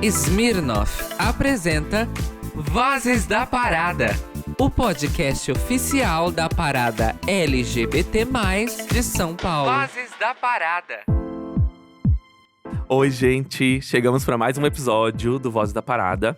Smirnoff apresenta Vozes da Parada, o podcast oficial da parada LGBT+, de São Paulo. Vozes da Parada. Oi, gente! Chegamos para mais um episódio do Vozes da Parada,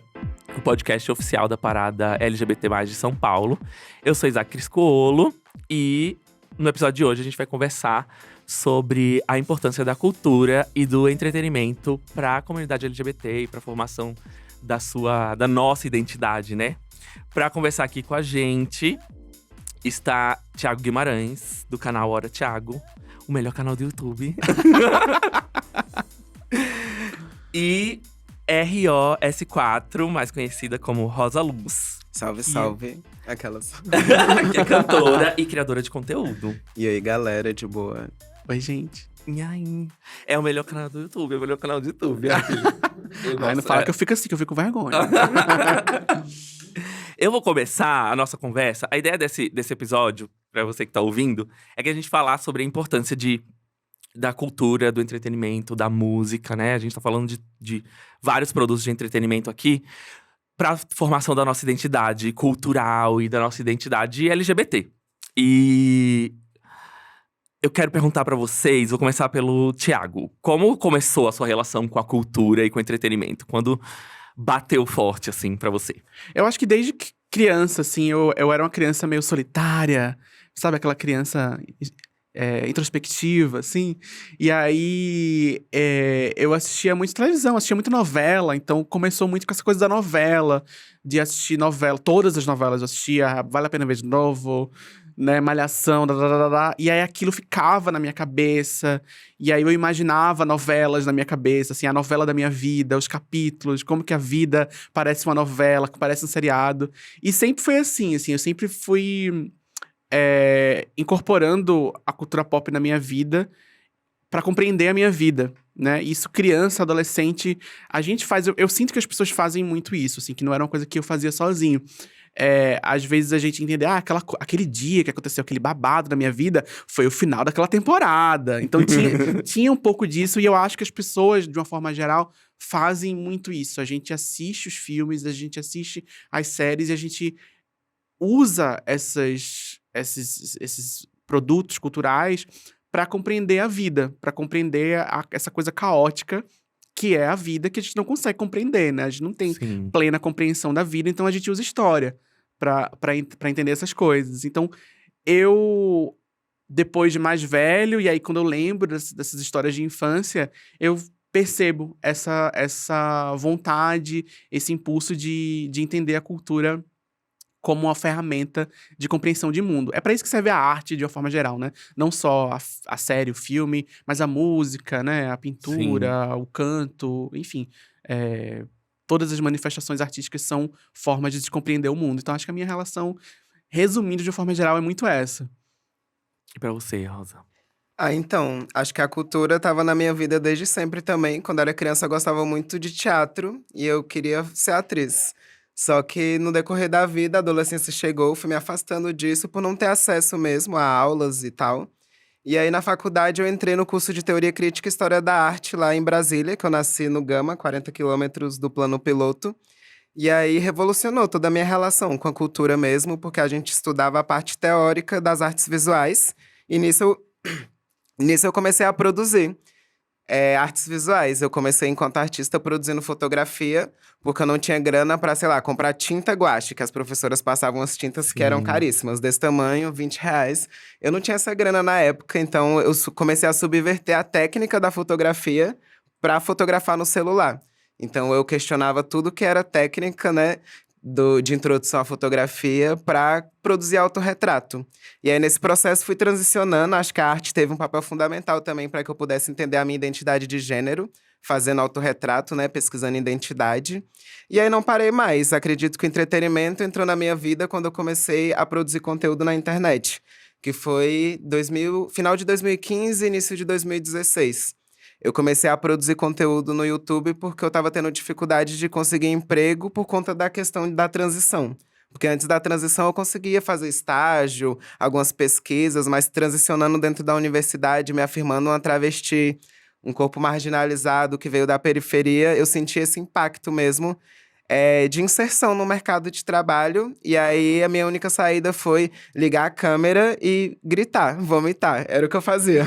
o podcast oficial da parada LGBT+, de São Paulo. Eu sou Isaac Criscuolo e no episódio de hoje a gente vai conversar sobre a importância da cultura e do entretenimento para a comunidade LGBT e para a formação da nossa identidade, né? Para conversar aqui com a gente está Thiago Guimarães, do canal Hora Thiago, o melhor canal do YouTube. E ROS4, mais conhecida como Rosa Luz. Salve, salve. Aquelas. Que é cantora e criadora de conteúdo. E aí, galera, de boa? Oi, gente. E aí? É o melhor canal do YouTube, é o melhor canal do YouTube. Ai, não fala que eu fico assim, que eu fico com vergonha. Eu vou começar a nossa conversa. A ideia desse episódio, pra você que tá ouvindo, é que a gente falar sobre a importância da cultura, do entretenimento, da música, né? A gente tá falando de vários produtos de entretenimento aqui pra formação da nossa identidade cultural e da nossa identidade LGBT. E eu quero perguntar pra vocês, vou começar pelo Thiago. Como começou a sua relação com a cultura e com o entretenimento? Quando bateu forte, assim, pra você? Eu acho que desde criança, assim, eu era uma criança meio solitária. Sabe, aquela criança introspectiva, assim. E aí, eu assistia muito televisão, assistia muito novela. Então, começou muito com essa coisa da novela. De assistir novela, todas as novelas eu assistia. Vale a Pena Ver de Novo, né, Malhação, e aí aquilo ficava na minha cabeça, e aí eu imaginava novelas na minha cabeça, assim, a novela da minha vida, os capítulos, como que a vida parece uma novela, que parece um seriado, e sempre foi assim, eu sempre fui incorporando a cultura pop na minha vida pra compreender a minha vida, né, isso criança, adolescente, a gente faz, eu sinto que as pessoas fazem muito isso, assim, que não era uma coisa que eu fazia sozinho. Às vezes a gente entende, aquele dia que aconteceu aquele babado na minha vida foi o final daquela temporada. Então tinha um pouco disso, e eu acho que as pessoas, de uma forma geral, fazem muito isso. A gente assiste os filmes, a gente assiste as séries e a gente usa esses produtos culturais para compreender a vida, para compreender essa coisa caótica que é a vida, que a gente não consegue compreender, né? A gente não tem plena compreensão da vida, então a gente usa história pra entender essas coisas. Então, eu, depois de mais velho, e aí quando eu lembro dessas histórias de infância, eu percebo essa vontade, esse impulso de entender a cultura como uma ferramenta de compreensão de mundo. É para isso que serve a arte, de uma forma geral, né? Não só a série, o filme, mas a música, né? A pintura, o canto, enfim. Todas as manifestações artísticas são formas de se compreender o mundo. Então, acho que a minha relação, resumindo de uma forma geral, é muito essa. E pra você, Rosa? Então, acho que a cultura estava na minha vida desde sempre também. Quando era criança, eu gostava muito de teatro e eu queria ser atriz. Só que no decorrer da vida, a adolescência chegou, fui me afastando disso por não ter acesso mesmo a aulas e tal. E aí, na faculdade, eu entrei no curso de Teoria Crítica e História da Arte lá em Brasília, que eu nasci no Gama, 40 quilômetros do Plano Piloto. E aí, revolucionou toda a minha relação com a cultura mesmo, porque a gente estudava a parte teórica das artes visuais. E nisso eu comecei a produzir artes visuais. Eu comecei enquanto artista produzindo fotografia, porque eu não tinha grana pra, sei lá, comprar tinta guache, que as professoras passavam as tintas que eram caríssimas, desse tamanho, R$20. Eu não tinha essa grana na época, então eu comecei a subverter a técnica da fotografia pra fotografar no celular. Então eu questionava tudo que era técnica, né, de introdução à fotografia para produzir autorretrato. E aí, nesse processo, fui transicionando. Acho que a arte teve um papel fundamental também para que eu pudesse entender a minha identidade de gênero, fazendo autorretrato, né, pesquisando identidade. E aí, não parei mais. Acredito que o entretenimento entrou na minha vida quando eu comecei a produzir conteúdo na internet, que foi final de 2015, início de 2016. Eu comecei a produzir conteúdo no YouTube porque eu estava tendo dificuldade de conseguir emprego por conta da questão da transição. Porque antes da transição eu conseguia fazer estágio, algumas pesquisas, mas transicionando dentro da universidade, me afirmando uma travesti, um corpo marginalizado que veio da periferia, eu senti esse impacto mesmo de inserção no mercado de trabalho. E aí, a minha única saída foi ligar a câmera e gritar, vomitar. Era o que eu fazia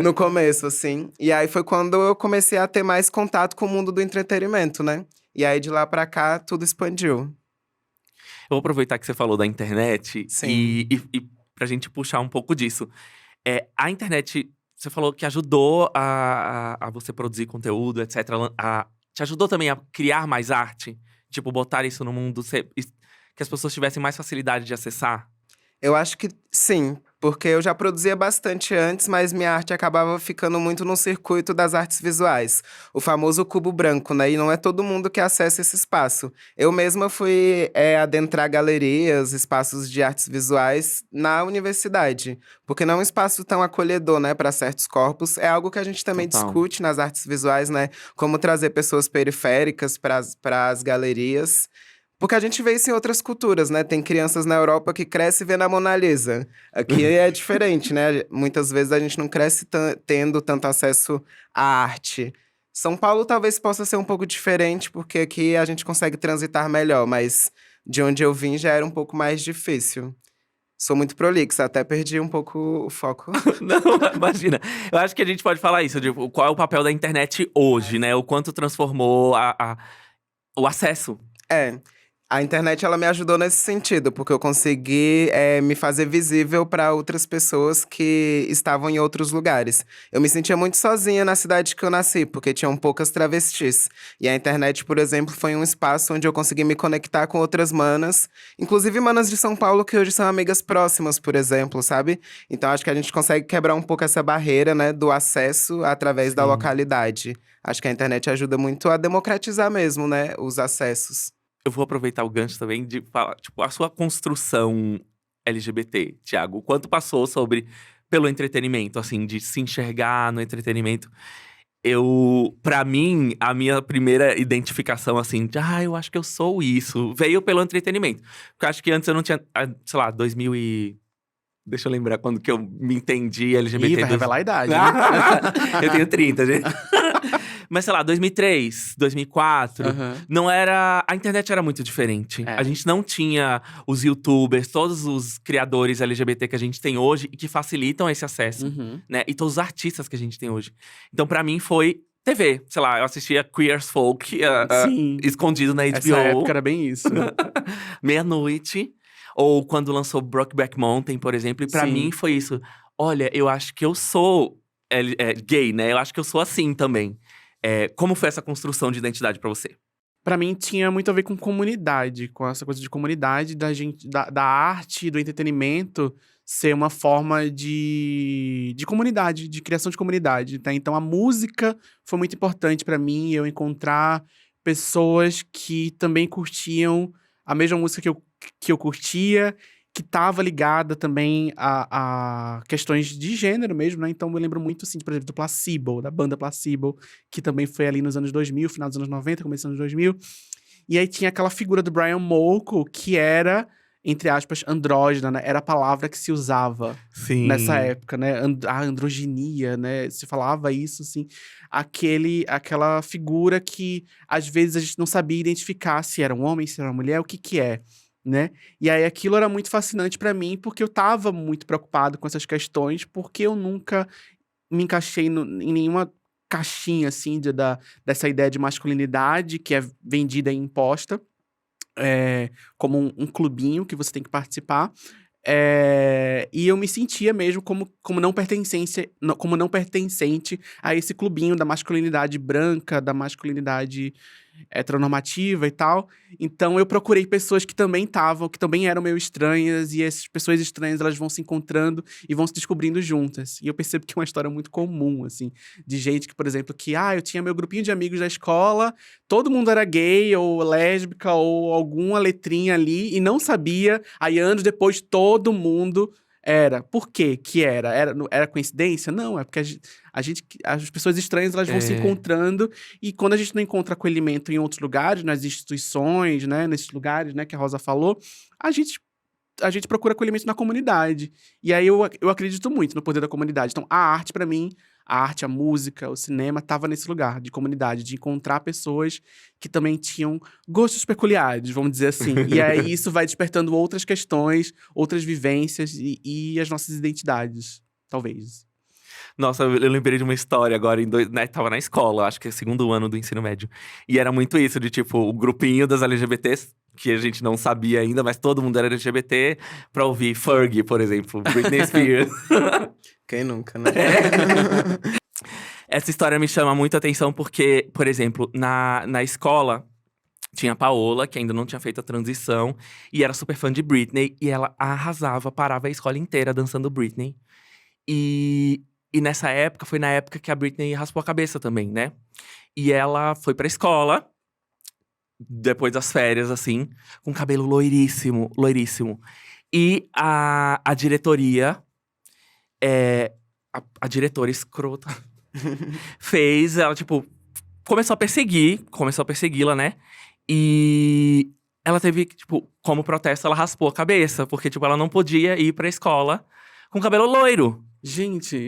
no começo, assim. E aí, foi quando eu comecei a ter mais contato com o mundo do entretenimento, né? E aí, de lá pra cá, tudo expandiu. Eu vou aproveitar que você falou da internet Sim. e pra gente puxar um pouco disso. A internet, você falou que ajudou a você produzir conteúdo, etc. Te ajudou também a criar mais arte? Tipo, botar isso no mundo, que as pessoas tivessem mais facilidade de acessar? Eu acho que sim, porque eu já produzia bastante antes, mas minha arte acabava ficando muito no circuito das artes visuais. O famoso cubo branco, né? E não é todo mundo que acessa esse espaço. Eu mesma fui adentrar galerias, espaços de artes visuais na universidade. Porque não é um espaço tão acolhedor, né, para certos corpos. É algo que a gente também Total. discute nas artes visuais, né? Como trazer pessoas periféricas para as galerias. Porque a gente vê isso em outras culturas, né? Tem crianças na Europa que crescem vendo a Mona Lisa. Aqui é diferente, né? Muitas vezes a gente não cresce tendo tanto acesso à arte. São Paulo talvez possa ser um pouco diferente, porque aqui a gente consegue transitar melhor, mas de onde eu vim já era um pouco mais difícil. Sou muito prolixa, até perdi um pouco o foco. Não, imagina. Eu acho que a gente pode falar isso, de qual é o papel da internet hoje, né? O quanto transformou o acesso. A internet, ela me ajudou nesse sentido, porque eu consegui me fazer visível para outras pessoas que estavam em outros lugares. Eu me sentia muito sozinha na cidade que eu nasci, porque tinham poucas travestis. E a internet, por exemplo, foi um espaço onde eu consegui me conectar com outras manas, inclusive manas de São Paulo que hoje são amigas próximas, por exemplo, sabe? Então acho que a gente consegue quebrar um pouco essa barreira, né, do acesso através da Sim. localidade. Acho que a internet ajuda muito a democratizar mesmo, né, os acessos. Eu vou aproveitar o gancho também de falar, tipo, a sua construção LGBT, Thiago. O quanto passou pelo entretenimento, assim, de se enxergar no entretenimento. Pra mim, a minha primeira identificação, assim, de eu acho que eu sou isso, veio pelo entretenimento. Porque eu acho que antes eu não tinha, sei lá, 2000 e… Deixa eu lembrar quando que eu me entendi LGBT. Ih, vai revelar a idade, né? Eu tenho 30, gente. Mas, sei lá, 2003, 2004, não era… A internet era muito diferente. É. A gente não tinha os youtubers, todos os criadores LGBT que a gente tem hoje e que facilitam esse acesso, né? E todos os artistas que a gente tem hoje. Então, pra mim, foi TV. Sei lá, eu assistia Queer as Folk Sim. escondido na HBO. Essa época era bem isso. Meia-noite. Ou quando lançou Brokeback Mountain, por exemplo. E pra Sim. mim foi isso. Olha, eu acho que eu sou gay, né? Eu acho que eu sou assim também. Como foi essa construção de identidade pra você? Pra mim tinha muito a ver com comunidade, com essa coisa de comunidade, da arte, do entretenimento ser uma forma de comunidade, de criação de comunidade, tá? Então a música foi muito importante pra mim, eu encontrar pessoas que também curtiam a mesma música que eu curtia, que tava ligada também a questões de gênero mesmo, né? Então eu lembro muito, assim, por exemplo, do Placebo, da banda Placebo, que também foi ali nos anos 2000, final dos anos 90, começo dos anos 2000. E aí tinha aquela figura do Brian Molko, que era, entre aspas, andrógena, né? Era a palavra que se usava nessa época, né? A androginia, né? Se falava isso, assim. Aquela figura que, às vezes, a gente não sabia identificar se era um homem, se era uma mulher, o que é, né? E aí aquilo era muito fascinante pra mim, porque eu tava muito preocupado com essas questões, porque eu nunca me encaixei em nenhuma caixinha, assim, dessa ideia de masculinidade que é vendida e imposta, como um clubinho que você tem que participar. E eu me sentia mesmo como não pertencente a esse clubinho da masculinidade branca, da masculinidade heteronormativa e tal. Então eu procurei pessoas que também eram meio estranhas, e essas pessoas estranhas, elas vão se encontrando e vão se descobrindo juntas. E eu percebo que é uma história muito comum, assim, de gente que, por exemplo, eu tinha meu grupinho de amigos da escola, todo mundo era gay ou lésbica ou alguma letrinha ali e não sabia, aí anos depois todo mundo era. Por quê que era? Era coincidência? Não, é porque as pessoas estranhas, elas vão se encontrando, e quando a gente não encontra acolhimento em outros lugares, nas instituições, né, nesses lugares, né, que a Rosa falou, a gente procura acolhimento na comunidade. E aí eu acredito muito no poder da comunidade. Então, a arte, pra mim, A arte, a música, o cinema tava nesse lugar de comunidade, de encontrar pessoas que também tinham gostos peculiares, vamos dizer assim. E aí isso vai despertando outras questões, outras vivências e as nossas identidades, talvez. Nossa, eu lembrei de uma história agora, né, tava na escola, acho que é o 2º ano do ensino médio. E era muito isso, de tipo, o grupinho das LGBTs, que a gente não sabia ainda, mas todo mundo era LGBT, pra ouvir Fergie, por exemplo, Britney Spears. Quem nunca, né? Essa história me chama muito a atenção porque, por exemplo, na escola, tinha a Paola, que ainda não tinha feito a transição, e era super fã de Britney, e ela arrasava, parava a escola inteira dançando Britney. E nessa época, foi na época que a Britney raspou a cabeça também, né? E ela foi pra escola, depois das férias, assim, com cabelo loiríssimo, loiríssimo. E a diretoria, a diretora escrota, fez ela, tipo, começou a persegui-la, né? E ela teve, tipo, como protesto, ela raspou a cabeça, porque, tipo, ela não podia ir pra escola com cabelo loiro. Gente…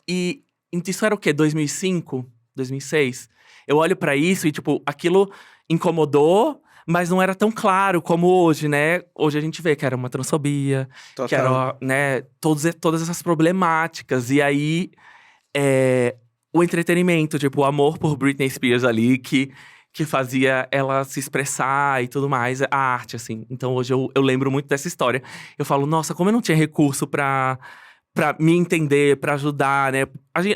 E isso era o quê? 2005? 2006? Eu olho pra isso e, tipo, aquilo incomodou, mas não era tão claro como hoje, né? Hoje a gente vê que era uma transfobia, Total. que era, né, todas essas problemáticas. E aí, o entretenimento, tipo, o amor por Britney Spears ali, que fazia ela se expressar e tudo mais, a arte, assim. Então hoje eu lembro muito dessa história. Eu falo, nossa, como eu não tinha recurso pra me entender, pra ajudar, né?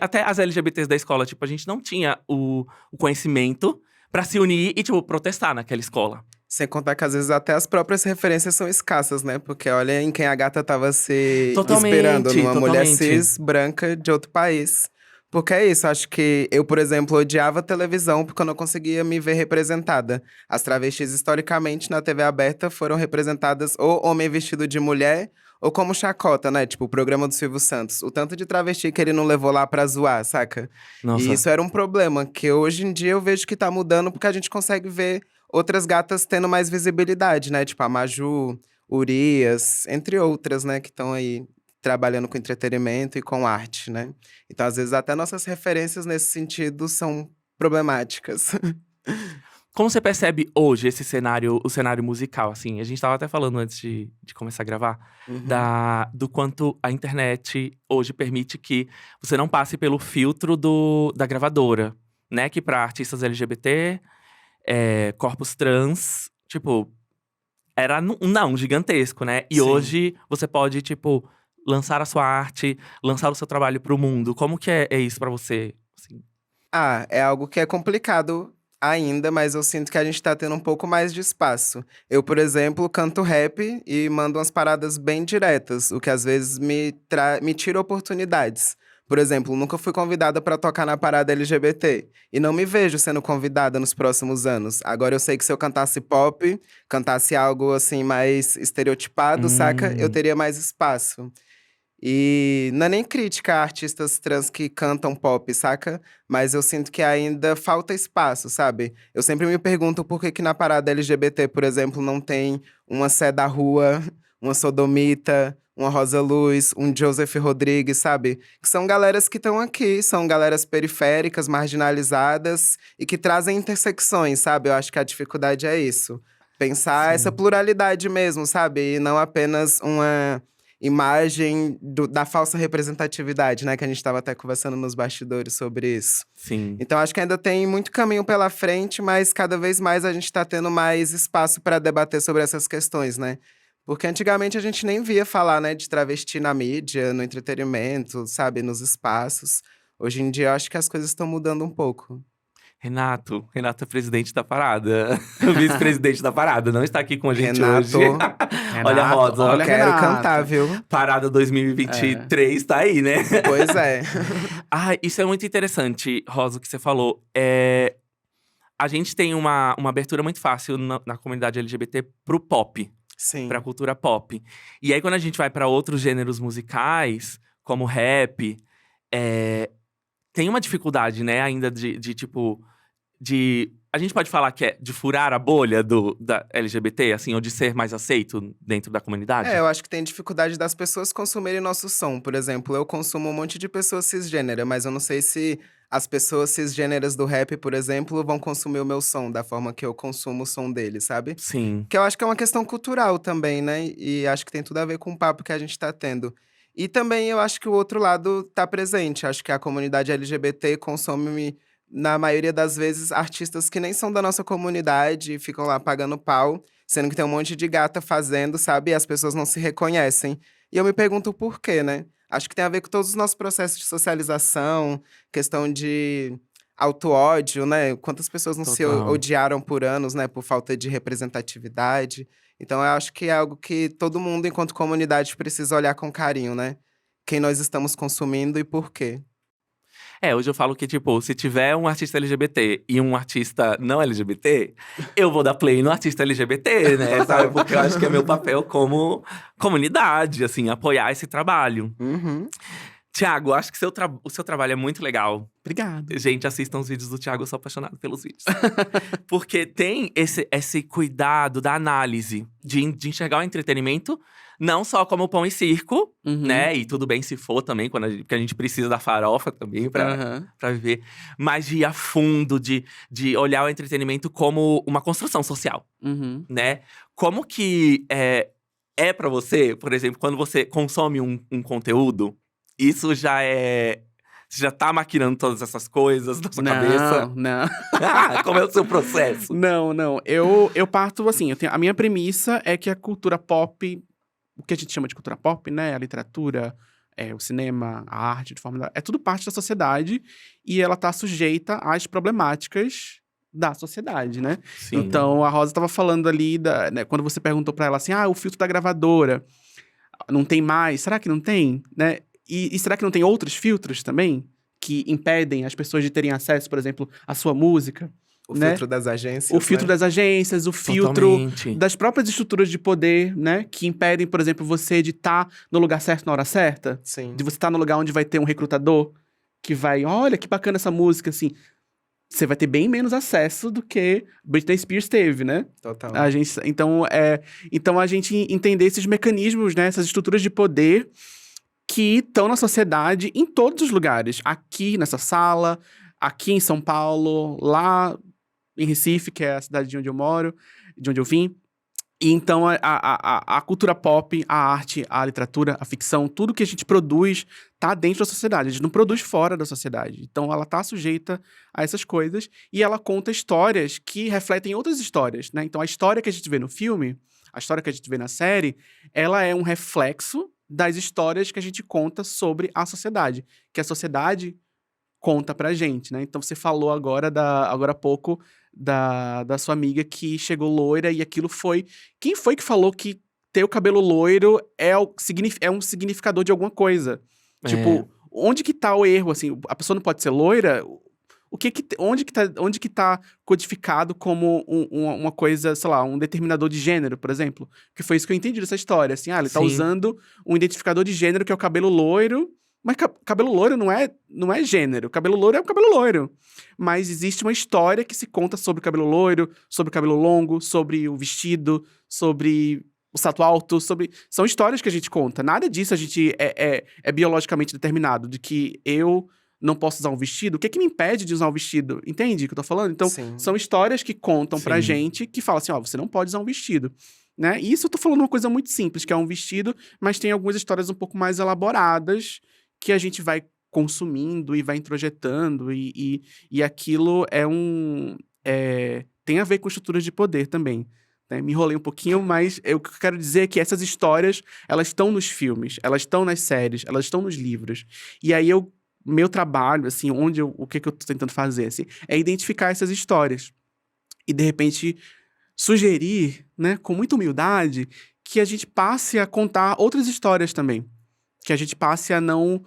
Até as LGBTs da escola, tipo, a gente não tinha o conhecimento pra se unir e, tipo, protestar naquela escola. Sem contar que às vezes até as próprias referências são escassas, né? Porque olha em quem a gata tava se Totalmente, inspirando, numa mulher totalmente. cis, branca, de outro país. Porque é isso, acho que eu, por exemplo, odiava televisão porque eu não conseguia me ver representada. As travestis, historicamente, na TV aberta, foram representadas ou homem vestido de mulher, ou como chacota, né? Tipo, o programa do Silvio Santos. O tanto de travesti que ele não levou lá pra zoar, saca? Nossa. E isso era um problema, que hoje em dia eu vejo que tá mudando porque a gente consegue ver outras gatas tendo mais visibilidade, né? Tipo a Maju, Urias, entre outras, né? Que estão aí trabalhando com entretenimento e com arte, né? Então, às vezes, até nossas referências nesse sentido são problemáticas. Como você percebe hoje esse cenário, o cenário musical, assim? A gente tava até falando antes de começar a gravar, Uhum. do quanto a internet hoje permite que você não passe pelo filtro da gravadora, né? Que pra artistas LGBT, corpos trans, tipo, era um não gigantesco, né? E Sim. hoje você pode, tipo, lançar a sua arte, lançar o seu trabalho pro mundo. Como que é isso pra você? Assim? Ah, é algo que é complicado ainda, mas eu sinto que a gente tá tendo um pouco mais de espaço. Eu, por exemplo, canto rap e mando umas paradas bem diretas, o que às vezes me tira oportunidades. Por exemplo, nunca fui convidada pra tocar na parada LGBT. E não me vejo sendo convidada nos próximos anos. Agora eu sei que se eu cantasse pop, cantasse algo assim mais estereotipado, saca? Eu teria mais espaço. E não é nem crítica a artistas trans que cantam pop, saca? Mas eu sinto que ainda falta espaço, sabe? Eu sempre me pergunto por que na parada LGBT, por exemplo, não tem uma Cé da Rua, uma Sodomita, uma Rosa Luz, um Joseph Rodrigues, sabe? Que são galeras que estão aqui, são galeras periféricas, marginalizadas e que trazem intersecções, sabe? Eu acho que a dificuldade é isso. Pensar essa pluralidade mesmo, sabe? E não apenas uma imagem da falsa representatividade, né? Que a gente estava até conversando nos bastidores sobre isso. Sim. Então, acho que ainda tem muito caminho pela frente, mas cada vez mais a gente está tendo mais espaço para debater sobre essas questões, né? Porque antigamente a gente nem via falar, né, de travesti na mídia, no entretenimento, sabe? Nos espaços. Hoje em dia, eu acho que as coisas estão mudando um pouco. Renato é presidente da parada. Vice-presidente da parada. Não está aqui com a gente Renato. hoje. Olha a Rosa. olha Quero Renato. cantar, viu? Parada 2023 tá aí, né? Pois é. Isso é muito interessante, Rosa, o que você falou. A gente tem uma abertura muito fácil na comunidade LGBT pro pop. Sim. Pra cultura pop. E aí, quando a gente vai pra outros gêneros musicais, como rap, tem uma dificuldade, né, ainda de tipo… A gente pode falar que é de furar a bolha da LGBT, assim, ou de ser mais aceito dentro da comunidade? Eu acho que tem dificuldade das pessoas consumirem nosso som. Por exemplo, eu consumo um monte de pessoas cisgênera, mas eu não sei se as pessoas cisgêneras do rap, por exemplo, vão consumir o meu som da forma que eu consumo o som deles, sabe? Sim. Que eu acho que é uma questão cultural também, né? E acho que tem tudo a ver com o papo que a gente tá tendo. E também eu acho que o outro lado tá presente. Acho que a comunidade LGBT consome, na maioria das vezes, artistas que nem são da nossa comunidade e ficam lá pagando pau, sendo que tem um monte de gata fazendo, sabe? E as pessoas não se reconhecem. E eu me pergunto por quê, né? Acho que tem a ver com todos os nossos processos de socialização, questão de auto-ódio, né? Quantas pessoas não se Total. odiaram por anos, né? Por falta de representatividade. Então, eu acho que é algo que todo mundo, enquanto comunidade, precisa olhar com carinho, né? Quem nós estamos consumindo e por quê. Hoje eu falo que, tipo, se tiver um artista LGBT e um artista não LGBT, eu vou dar play no artista LGBT, né? Sabe? Porque eu acho que é meu papel como comunidade, assim, apoiar esse trabalho. Uhum. Tiago, acho que o seu trabalho é muito legal. Obrigado. Gente, assistam os vídeos do Thiago, eu sou apaixonado pelos vídeos. Porque tem esse cuidado da análise, de enxergar o entretenimento, não só como pão e circo, Uhum. né? E tudo bem se for também, porque a gente precisa da farofa também pra Aham. viver. Mas de ir a fundo, de olhar o entretenimento como uma construção social, Uhum. né? Como que é pra você, por exemplo, quando você consome um conteúdo, isso já é… Você já tá maquinando todas essas coisas na sua cabeça? Não. Como é o seu processo? Não. Eu parto assim, a minha premissa é que a cultura pop, o que a gente chama de cultura pop, né? A literatura, o cinema, a arte, de forma… É tudo parte da sociedade e ela tá sujeita às problemáticas da sociedade, né? Sim. Então, a Rosa tava falando ali, né, quando você perguntou pra ela assim, o filtro da gravadora não tem mais, será que não tem? Né? E será que não tem outros filtros também que impedem as pessoas de terem acesso, por exemplo, à sua música? O né? filtro das agências, O filtro né? das agências, o filtro Totalmente. das próprias estruturas de poder, né? Que impedem, por exemplo, você de estar no lugar certo na hora certa. Sim. De você estar no lugar onde vai ter um recrutador que vai, olha que bacana essa música, assim. Você vai ter bem menos acesso do que Britney Spears teve, né? Total. Então a gente entender esses mecanismos, né? Essas estruturas de poder que estão na sociedade em todos os lugares. Aqui nessa sala, aqui em São Paulo, lá em Recife, que é a cidade de onde eu moro, de onde eu vim. E então a cultura pop, a arte, a literatura, a ficção, tudo que a gente produz tá dentro da sociedade. A gente não produz fora da sociedade. Então ela tá sujeita a essas coisas e ela conta histórias que refletem outras histórias, né? Então a história que a gente vê no filme, a história que a gente vê na série, ela é um reflexo das histórias que a gente conta sobre a sociedade, que a sociedade conta pra gente, né? Então você falou agora há pouco da sua amiga que chegou loira e aquilo foi… Quem foi que falou que ter o cabelo loiro é um significador de alguma coisa? Tipo, onde que tá o erro, assim? A pessoa não pode ser loira? Onde que tá codificado como uma coisa, sei lá, um determinador de gênero, por exemplo? Que foi isso que eu entendi dessa história, assim. Ele tá Sim. usando um identificador de gênero que é o cabelo loiro, mas cabelo loiro não é gênero. Cabelo loiro é o cabelo loiro. Mas existe uma história que se conta sobre o cabelo loiro, sobre o cabelo longo, sobre o vestido, sobre o salto alto, são histórias que a gente conta. Nada disso a gente é biologicamente determinado, de que eu não posso usar um vestido. O que me impede de usar um vestido? Entende o que eu tô falando? Então, Sim. são histórias que contam pra Sim. gente, que falam assim, você não pode usar um vestido. Né? E isso eu tô falando uma coisa muito simples, que é um vestido, mas tem algumas histórias um pouco mais elaboradas que a gente vai consumindo e vai introjetando, e aquilo tem a ver com estruturas de poder também. Né? Me enrolei um pouquinho, mas o que eu quero dizer é que essas histórias, elas estão nos filmes, elas estão nas séries, elas estão nos livros. E aí meu trabalho, assim, o que eu tô tentando fazer, assim, é identificar essas histórias. E, de repente, sugerir, né, com muita humildade, que a gente passe a contar outras histórias também. Que a gente passe a não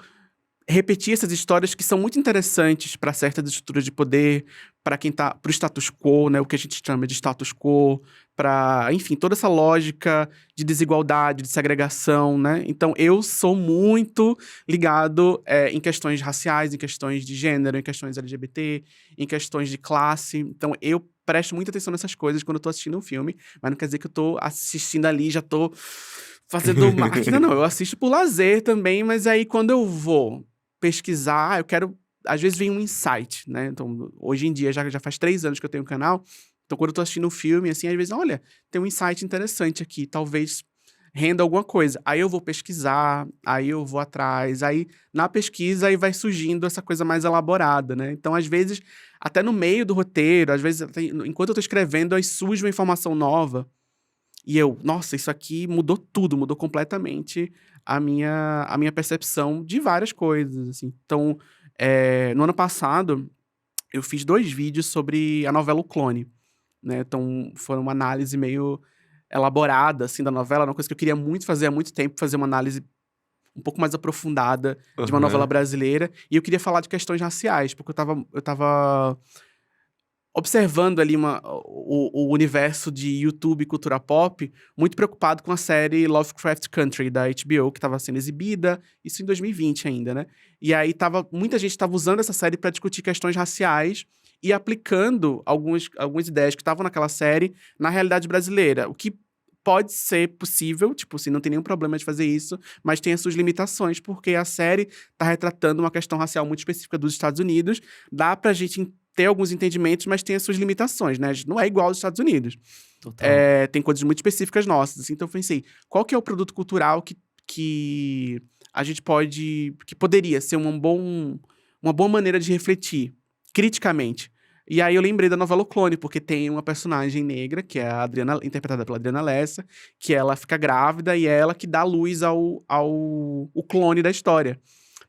repetir essas histórias que são muito interessantes para certas estruturas de poder, para quem tá pro status quo, né, o que a gente chama de status quo, para, enfim, toda essa lógica de desigualdade, de segregação, né? Então eu sou muito ligado em questões raciais, em questões de gênero, em questões LGBT, em questões de classe. Então eu presto muita atenção nessas coisas quando eu tô assistindo um filme, mas não quer dizer que eu tô assistindo ali, já tô fazendo máquina, não. Eu assisto por lazer também, mas aí quando eu vou pesquisar, eu quero. Às vezes vem um insight, né? Então, hoje em dia, já faz 3 anos que eu tenho um canal. Então, quando eu tô assistindo um filme, assim, às vezes, olha, tem um insight interessante aqui, talvez renda alguma coisa. Aí eu vou pesquisar, aí eu vou atrás, aí na pesquisa aí vai surgindo essa coisa mais elaborada, né? Então, às vezes, até no meio do roteiro, às vezes, enquanto eu tô escrevendo, aí surge uma informação nova. E eu, nossa, isso aqui mudou tudo, mudou completamente a minha percepção de várias coisas, assim. Então, no ano passado, eu fiz 2 vídeos sobre a novela O Clone, né? Então, foi uma análise meio elaborada, assim, da novela. Uma coisa que eu queria muito fazer há muito tempo, fazer uma análise um pouco mais aprofundada de uma novela brasileira. E eu queria falar de questões raciais, porque eu tava observando ali o universo de YouTube e cultura pop, muito preocupado com a série Lovecraft Country, da HBO, que estava sendo exibida, isso em 2020 ainda, né? E aí muita gente estava usando essa série para discutir questões raciais e aplicando algumas ideias que estavam naquela série na realidade brasileira, o que pode ser possível, tipo assim, não tem nenhum problema de fazer isso, mas tem as suas limitações, porque a série tá retratando uma questão racial muito específica dos Estados Unidos, dá pra gente ter alguns entendimentos, mas tem as suas limitações, né? A gente não é igual aos Estados Unidos. Total. Tem coisas muito específicas nossas, assim, então eu pensei, qual que é o produto cultural que a gente que poderia ser uma boa maneira de refletir criticamente? E aí eu lembrei da novela O Clone, porque tem uma personagem negra, que é a Adriana, interpretada pela Adriana Lessa, que ela fica grávida e é ela que dá luz o clone da história,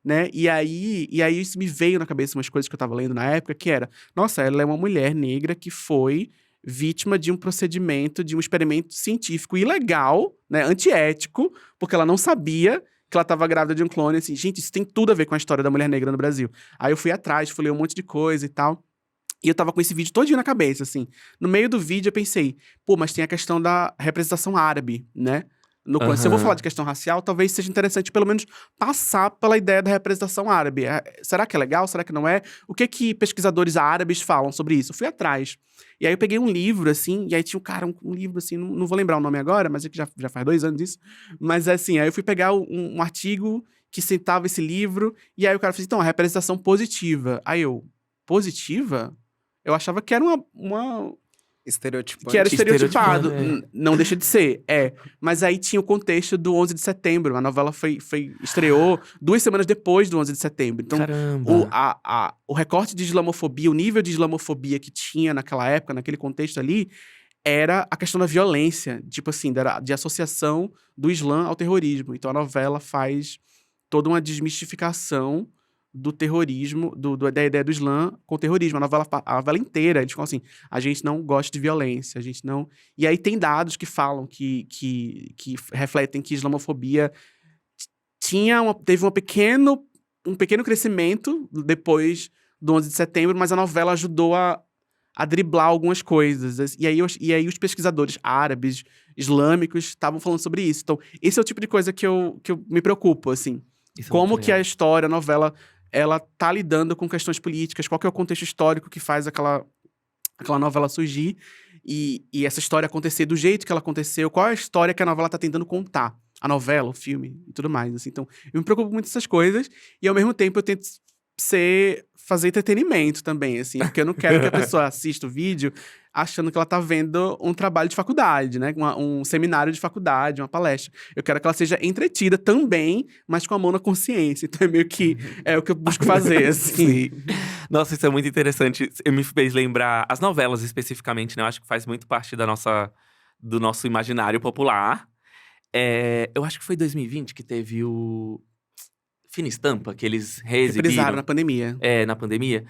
né? E aí isso me veio na cabeça umas coisas que eu tava lendo na época, que era, nossa, ela é uma mulher negra que foi vítima de um procedimento, de um experimento científico ilegal, né, antiético, porque ela não sabia que ela tava grávida de um clone, assim, gente, isso tem tudo a ver com a história da mulher negra no Brasil. Aí eu fui atrás, fui ler um monte de coisa e tal. E eu tava com esse vídeo todinho na cabeça, assim. No meio do vídeo eu pensei, pô, mas tem a questão da representação árabe, né? Se eu vou falar de questão racial, talvez seja interessante pelo menos passar pela ideia da representação árabe. Será que é legal? Será que não é? O que pesquisadores árabes falam sobre isso? Eu fui atrás. E aí eu peguei um livro, assim, e aí tinha um livro, assim, não vou lembrar o nome agora, mas é que já faz 2 anos isso. Mas assim, aí eu fui pegar um artigo que citava esse livro, e aí o cara falou assim, então, a representação positiva. Aí eu, positiva? Eu achava que era Estereotipante. que era estereotipado. Estereotipado, Não deixa de ser, Mas aí tinha o contexto do 11 de setembro. A novela estreou 2 semanas depois do 11 de setembro. Então, Caramba! o recorte de islamofobia, o nível de islamofobia que tinha naquela época, naquele contexto ali, era a questão da violência. Tipo assim, de associação do Islã ao terrorismo. Então, a novela faz toda uma desmistificação do terrorismo, da ideia do Islã com o terrorismo. A novela inteira, eles falam assim, a gente não gosta de violência, a gente não... E aí tem dados que falam, que refletem que a islamofobia teve um pequeno crescimento depois do 11 de setembro, mas a novela ajudou a driblar algumas coisas. E aí os pesquisadores árabes, islâmicos, estavam falando sobre isso. Então, esse é o tipo de coisa que eu me preocupo, assim. Isso é Como muito que a legal. história, a novela, ela tá lidando com questões políticas, qual que é o contexto histórico que faz aquela novela surgir e essa história acontecer do jeito que ela aconteceu, qual é a história que a novela tá tentando contar, a novela, o filme e tudo mais, assim. Então, eu me preocupo muito com essas coisas e, ao mesmo tempo, eu tento fazer entretenimento também, assim, porque eu não quero que a pessoa assista o vídeo achando que ela tá vendo um trabalho de faculdade, né? Um seminário de faculdade, uma palestra. Eu quero que ela seja entretida também, mas com a mão na consciência. Então é meio que o que eu busco fazer, assim. Sim. Nossa, isso é muito interessante. Me fez lembrar as novelas especificamente, né? Eu acho que faz muito parte do nosso imaginário popular. Eu acho que foi 2020 que teve o Fina Estampa, que eles reexibiram. Reprisaram na pandemia. Na pandemia.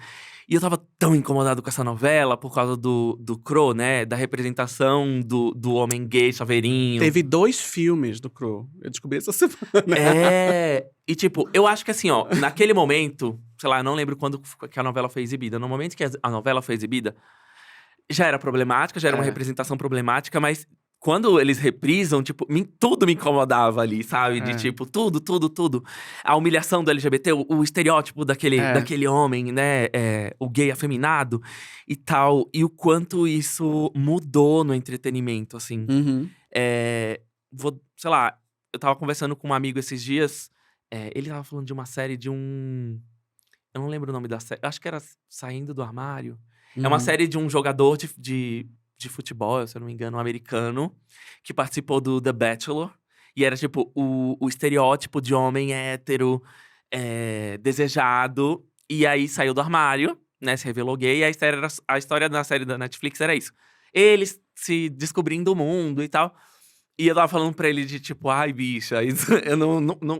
E eu tava tão incomodado com essa novela por causa do Crow, né? Da representação do homem gay, chaveirinho. Teve 2 filmes do Crow. Eu descobri essa semana. É. E tipo, eu acho que assim, ó, naquele momento, sei lá, eu não lembro quando que a novela foi exibida. No momento que a novela foi exibida, já era problemática, já era uma representação problemática, mas quando eles reprisam, tipo, tudo me incomodava ali, sabe? De tipo, tudo, tudo, tudo. A humilhação do LGBT, o estereótipo daquele homem, né? O gay afeminado e tal. E o quanto isso mudou no entretenimento, assim. Uhum. Sei lá, eu tava conversando com um amigo esses dias. Ele tava falando de uma série de um. Eu não lembro o nome da série. Acho que era Saindo do Armário. É uma série de um jogador de futebol, se eu não me engano, um americano, que participou do The Bachelor. E era, tipo, o estereótipo de homem hétero, desejado. E aí saiu do armário, né? Se revelou gay. E a história da série da Netflix era isso. Eles se descobrindo o mundo e tal. E eu tava falando pra ele de, tipo, ai, bicha, eu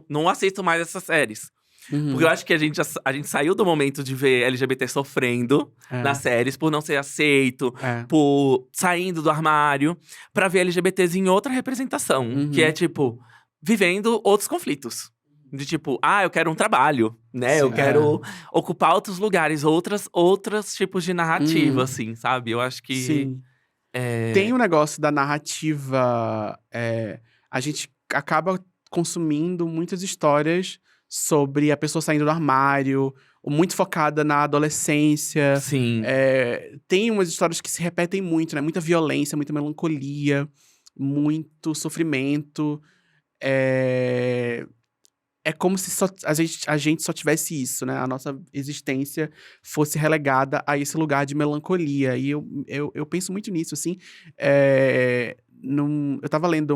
não assisto mais essas séries. Porque eu acho que a gente saiu do momento de ver LGBT sofrendo nas séries, por não ser aceito, por saindo do armário, pra ver LGBTs em outra representação. Que é, tipo, vivendo outros conflitos. De tipo, eu quero um trabalho, né? Sim, eu quero ocupar outros lugares, outros tipos de narrativa, assim, sabe? Eu acho que… Sim. Tem um negócio da narrativa… a gente acaba consumindo muitas histórias sobre a pessoa saindo do armário, muito focada na adolescência. Sim. Tem umas histórias que se repetem muito, né? Muita violência, muita melancolia, muito sofrimento. É como se a gente só tivesse isso, né? A nossa existência fosse relegada a esse lugar de melancolia. E eu penso muito nisso, assim. Eu tava lendo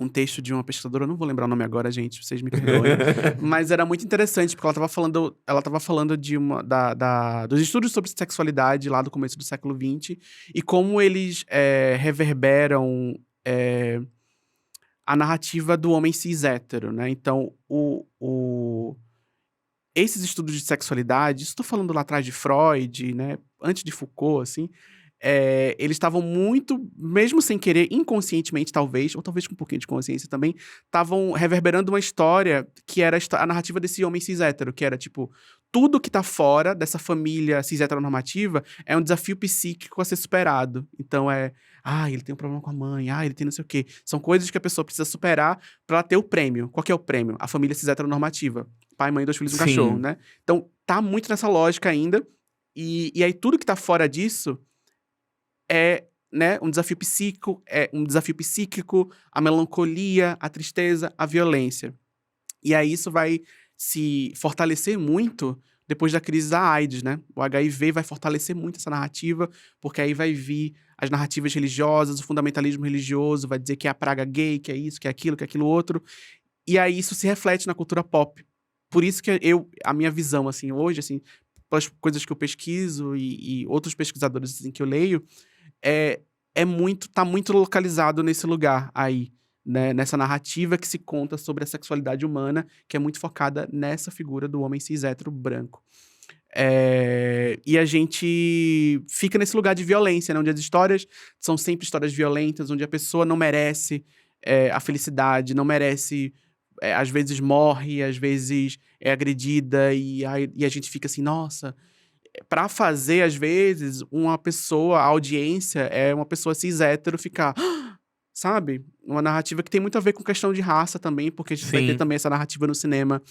um texto de uma pesquisadora, eu não vou lembrar o nome agora, gente, vocês me perdoem. Mas era muito interessante, porque ela tava falando dos estudos sobre sexualidade lá do começo do século XX e como eles reverberam a narrativa do homem cis hétero, né? Então, esses estudos de sexualidade, isso tô falando lá atrás de Freud, né? Antes de Foucault, assim… eles estavam muito, mesmo sem querer, inconscientemente talvez, ou talvez com um pouquinho de consciência também, estavam reverberando uma história que era a narrativa desse homem cis hétero, que era tipo, tudo que tá fora dessa família cis heteronormativa é um desafio psíquico a ser superado. Então ele tem um problema com a mãe, ele tem não sei o quê. São coisas que a pessoa precisa superar pra ela ter o prêmio. Qual que é o prêmio? A família cis heteronormativa. Pai, mãe, 2 filhos e um cachorro, né? Então, tá muito nessa lógica ainda. E aí, tudo que tá fora disso né, um desafio psíquico, a melancolia, a tristeza, a violência. E aí isso vai se fortalecer muito depois da crise da AIDS, né? O HIV vai fortalecer muito essa narrativa, porque aí vai vir as narrativas religiosas, o fundamentalismo religioso, vai dizer que é a praga gay, que é isso, que é aquilo outro. E aí isso se reflete na cultura pop. Por isso que a minha visão, assim, hoje, assim, pelas coisas que eu pesquiso e outros pesquisadores assim, que eu leio, tá muito localizado nesse lugar aí, né? Nessa narrativa que se conta sobre a sexualidade humana, que é muito focada nessa figura do homem cis hétero branco. E a gente fica nesse lugar de violência, né? Onde as histórias são sempre histórias violentas, onde a pessoa não merece a felicidade, não merece… às vezes morre, às vezes é agredida, e a gente fica assim, nossa… Pra fazer, às vezes, a audiência é uma pessoa cis hétero ficar… Sabe? Uma narrativa que tem muito a ver com questão de raça também, porque a gente vai ter também essa narrativa no cinema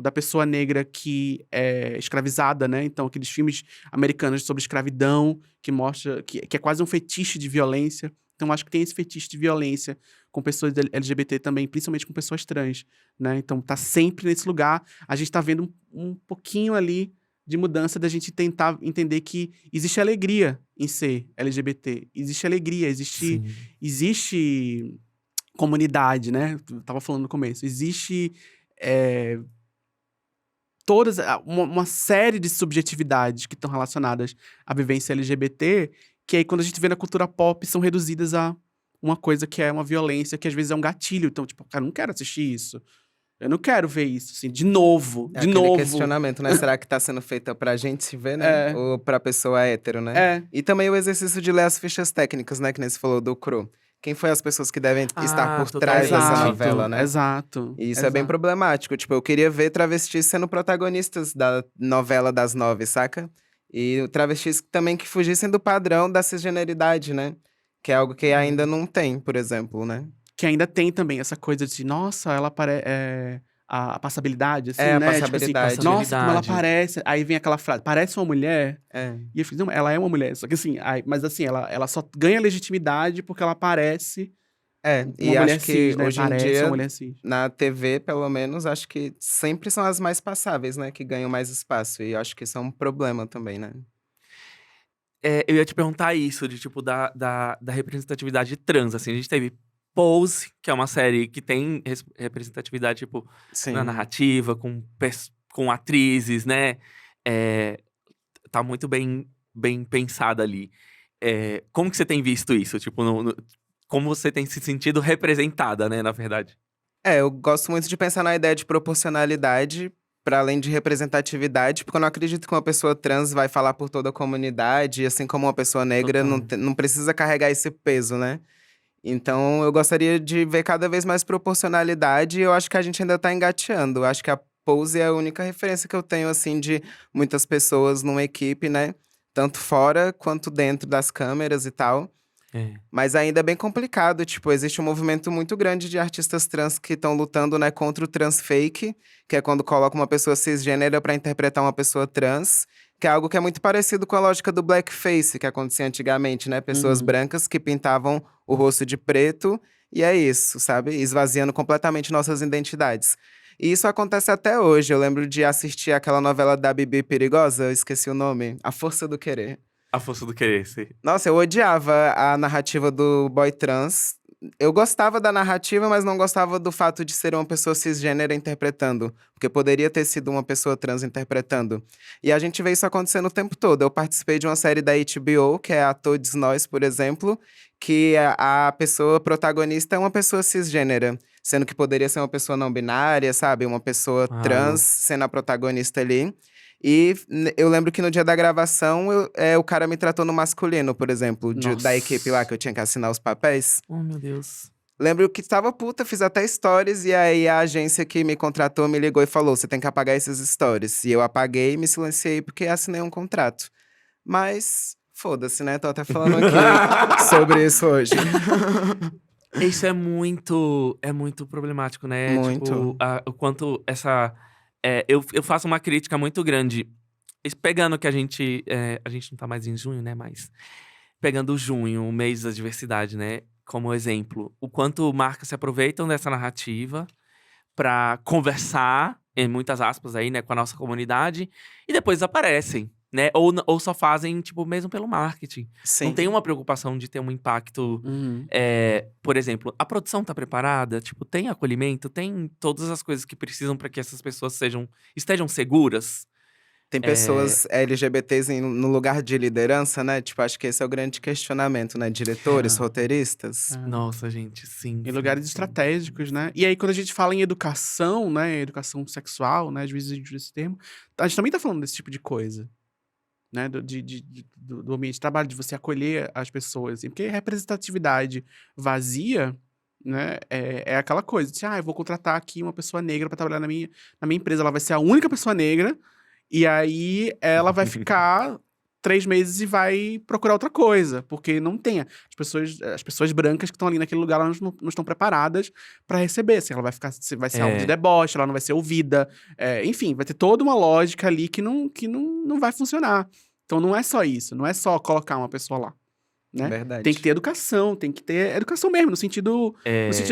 da pessoa negra que é escravizada, né? Então, aqueles filmes americanos sobre escravidão, que mostra… que é quase um fetiche de violência. Então, acho que tem esse fetiche de violência com pessoas LGBT também, principalmente com pessoas trans, né? Então, tá sempre nesse lugar. A gente tá vendo um pouquinho ali de mudança da gente tentar entender que existe alegria em ser LGBT. Existe alegria, existe comunidade, né? Eu tava falando no começo. Existe uma série de subjetividades que estão relacionadas à vivência LGBT, que aí quando a gente vê na cultura pop são reduzidas a uma coisa que é uma violência, que às vezes é um gatilho. Então, tipo, cara, eu não quero assistir isso. Eu não quero ver isso, assim, de novo, É de aquele novo. questionamento, né? Será que tá sendo feita pra gente se ver, né? É. Ou pra pessoa hétero, né? É, E também o exercício de ler as fichas técnicas, né? Que nem você falou do CRU. Quem foi as pessoas que devem estar por trás dessa totalmente. novela, né? exato. E isso é bem problemático. Tipo, eu queria ver travestis sendo protagonistas da novela das 9, saca? E travestis também que fugissem do padrão da cisgeneridade, né? Que é algo que ainda não tem, por exemplo, né? Que ainda tem também essa coisa de, nossa, ela parece. A passabilidade, assim, É, a né? passabilidade. Tipo assim, nossa, como ela Passabilidade. parece. Aí vem aquela frase, parece uma mulher. É. E eu fiz, não, ela é uma mulher. Só que assim, mas assim, ela só ganha legitimidade porque ela parece É, uma e mulher acho que cis, né? hoje em Parece dia, uma mulher cis. na TV, pelo menos, acho que sempre são as mais passáveis, né? Que ganham mais espaço. E eu acho que isso é um problema também, né? Eu ia te perguntar isso, de tipo, da representatividade trans, assim. A gente teve Pose, que é uma série que tem representatividade, tipo, Sim. na narrativa, com atrizes, né? É, tá muito bem pensada ali. Como que você tem visto isso? Tipo, como você tem se sentido representada, né, na verdade? Eu gosto muito de pensar na ideia de proporcionalidade, para além de representatividade, porque eu não acredito que uma pessoa trans vai falar por toda a comunidade, e assim como uma pessoa negra não, Total. não precisa carregar esse peso, né? Então, eu gostaria de ver cada vez mais proporcionalidade, e eu acho que a gente ainda tá engateando. Eu acho que a Pose é a única referência que eu tenho, assim, de muitas pessoas numa equipe, né? Tanto fora quanto dentro das câmeras e tal. É. Mas ainda é bem complicado, tipo, existe um movimento muito grande de artistas trans que estão lutando, né, contra o trans fake, que é quando coloca uma pessoa cisgênera para interpretar uma pessoa trans, que é algo que é muito parecido com a lógica do blackface, que acontecia antigamente, né? Pessoas Uhum. brancas que pintavam o rosto de preto, e é isso, sabe? Esvaziando completamente nossas identidades. E isso acontece até hoje. Eu lembro de assistir aquela novela da Bibi Perigosa, eu esqueci o nome, A Força do Querer. A força do querer, sim. Nossa, eu odiava a narrativa do boy trans. Eu gostava da narrativa, mas não gostava do fato de ser uma pessoa cisgênera interpretando. Porque poderia ter sido uma pessoa trans interpretando. E a gente vê isso acontecendo o tempo todo. Eu participei de uma série da HBO, que é a Todos Nós, por exemplo, que a pessoa protagonista é uma pessoa cisgênera. Sendo que poderia ser uma pessoa não binária, sabe? Uma pessoa trans sendo a protagonista ali. E eu lembro que no dia da gravação, o cara me tratou no masculino, por exemplo, da Nossa. equipe lá que eu tinha que assinar os papéis. Oh, meu Deus. Lembro que tava puta, fiz até stories, e aí a agência que me contratou me ligou e falou: você tem que apagar esses stories. E eu apaguei e me silenciei porque assinei um contrato. Mas, foda-se, né? Tô até falando aqui sobre isso hoje. Isso é muito problemático, né? Muito. Tipo, o quanto essa. Eu faço uma crítica muito grande. Pegando que a gente não tá mais em junho, né? Mas pegando junho, o mês da diversidade, né? Como exemplo. O quanto marcas se aproveitam dessa narrativa pra conversar, em muitas aspas aí, né? Com a nossa comunidade. E depois desaparecem, né? Ou só fazem, tipo, mesmo pelo marketing. Sim. Não tem uma preocupação de ter um impacto. Uhum. Por exemplo, a produção tá preparada? Tipo, tem acolhimento? Tem todas as coisas que precisam para que essas pessoas estejam seguras? Tem pessoas LGBTs no lugar de liderança, né? Tipo, acho que esse é o grande questionamento, né? Diretores, roteiristas. Nossa, gente, sim. Em sim, lugares sim. estratégicos, né? E aí, quando a gente fala em educação, né? Educação sexual, né? Às vezes a gente usa esse termo. A gente também tá falando desse tipo de coisa. Né? Do ambiente de trabalho, de você acolher as pessoas. Assim, porque representatividade vazia, né? É aquela coisa de, eu vou contratar aqui uma pessoa negra pra trabalhar na minha empresa. Ela vai ser a única pessoa negra. E aí, ela vai ficar 3 meses e vai procurar outra coisa, porque não tem. As pessoas brancas que estão ali naquele lugar, elas não estão preparadas para receber. Assim, ela vai ser alvo de deboche, ela não vai ser ouvida. Enfim, vai ter toda uma lógica ali que não vai funcionar. Então não é só isso, não é só colocar uma pessoa lá. Né? Verdade. Tem que ter educação, tem que ter educação mesmo, no sentido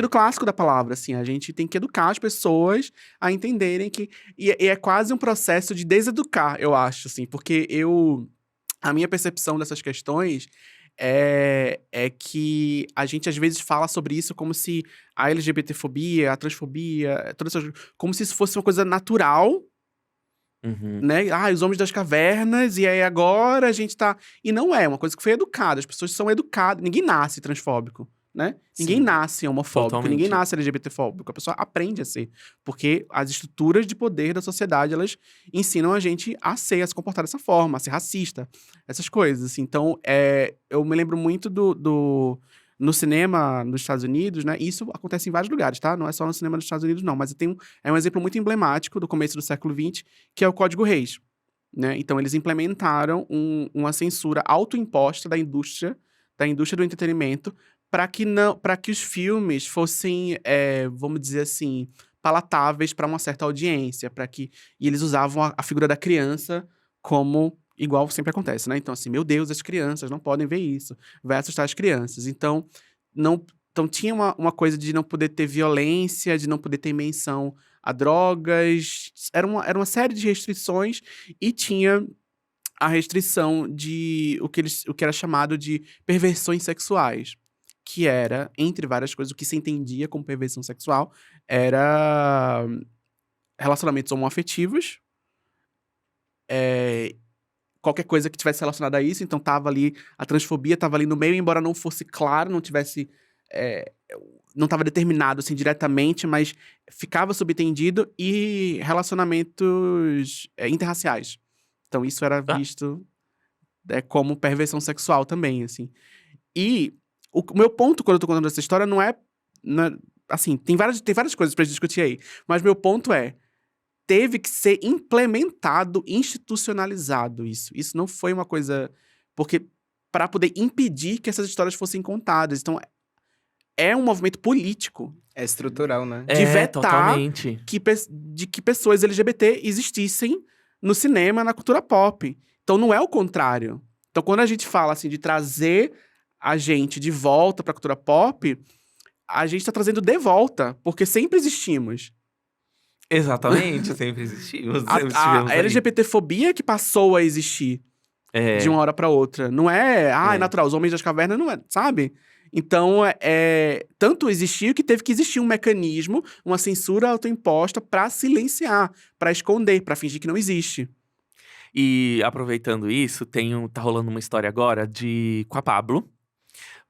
clássico da palavra, assim. A gente tem que educar as pessoas a entenderem que... E é quase um processo de deseducar, eu acho, assim. Porque a minha percepção dessas questões é que a gente, às vezes, fala sobre isso como se a LGBTfobia, a transfobia, todas essas, como se isso fosse uma coisa natural, né? Os homens das cavernas, e aí agora a gente tá... E não é uma coisa que foi educada, as pessoas são educadas. Ninguém nasce transfóbico. né? Ninguém Sim. nasce homofóbico, Totalmente. ninguém nasce LGBTfóbico. A pessoa aprende a ser. Porque as estruturas de poder da sociedade, elas ensinam a gente a ser, a se comportar dessa forma, a ser racista. Essas coisas, assim. Então, eu me lembro muito no cinema nos Estados Unidos, né? Isso acontece em vários lugares, tá? Não é só no cinema nos Estados Unidos, não. Mas é um exemplo muito emblemático do começo do século XX, que é o Código Reis, né? Então, eles implementaram uma censura autoimposta da indústria do entretenimento, para que os filmes fossem, vamos dizer assim, palatáveis para uma certa audiência, e eles usavam a figura da criança como igual sempre acontece, né? Então assim, meu Deus, as crianças não podem ver isso, vai assustar as crianças. Então tinha uma coisa de não poder ter violência, de não poder ter menção a drogas, era uma série de restrições e tinha a restrição de o que era chamado de perversões sexuais, que era, entre várias coisas, o que se entendia como perversão sexual era relacionamentos homoafetivos, qualquer coisa que tivesse relacionada a isso, então tava ali, a transfobia tava ali no meio, embora não fosse claro, não tivesse, não estava determinado assim diretamente, mas ficava subentendido, e relacionamentos interraciais. Então isso era visto como perversão sexual também, assim. E o meu ponto quando eu tô contando essa história não é assim, tem várias coisas pra gente discutir aí, mas meu ponto teve que ser implementado, institucionalizado isso. Isso não foi uma coisa... Porque para poder impedir que essas histórias fossem contadas. Então, é um movimento político. É estrutural, né? De vetar totalmente. de que pessoas LGBT existissem no cinema, na cultura pop. Então, não é o contrário. Então, quando a gente fala, assim, de trazer a gente de volta pra cultura pop, a gente tá trazendo de volta, porque sempre existimos. Exatamente, sempre existimos. Sempre estivemos A aí. LGBTfobia que passou a existir de uma hora pra outra. Não é, é natural, os homens das cavernas não é, sabe? Então, tanto existiu que teve que existir um mecanismo, uma censura autoimposta pra silenciar, pra esconder, pra fingir que não existe. E aproveitando isso, tá rolando uma história agora com a Pablo.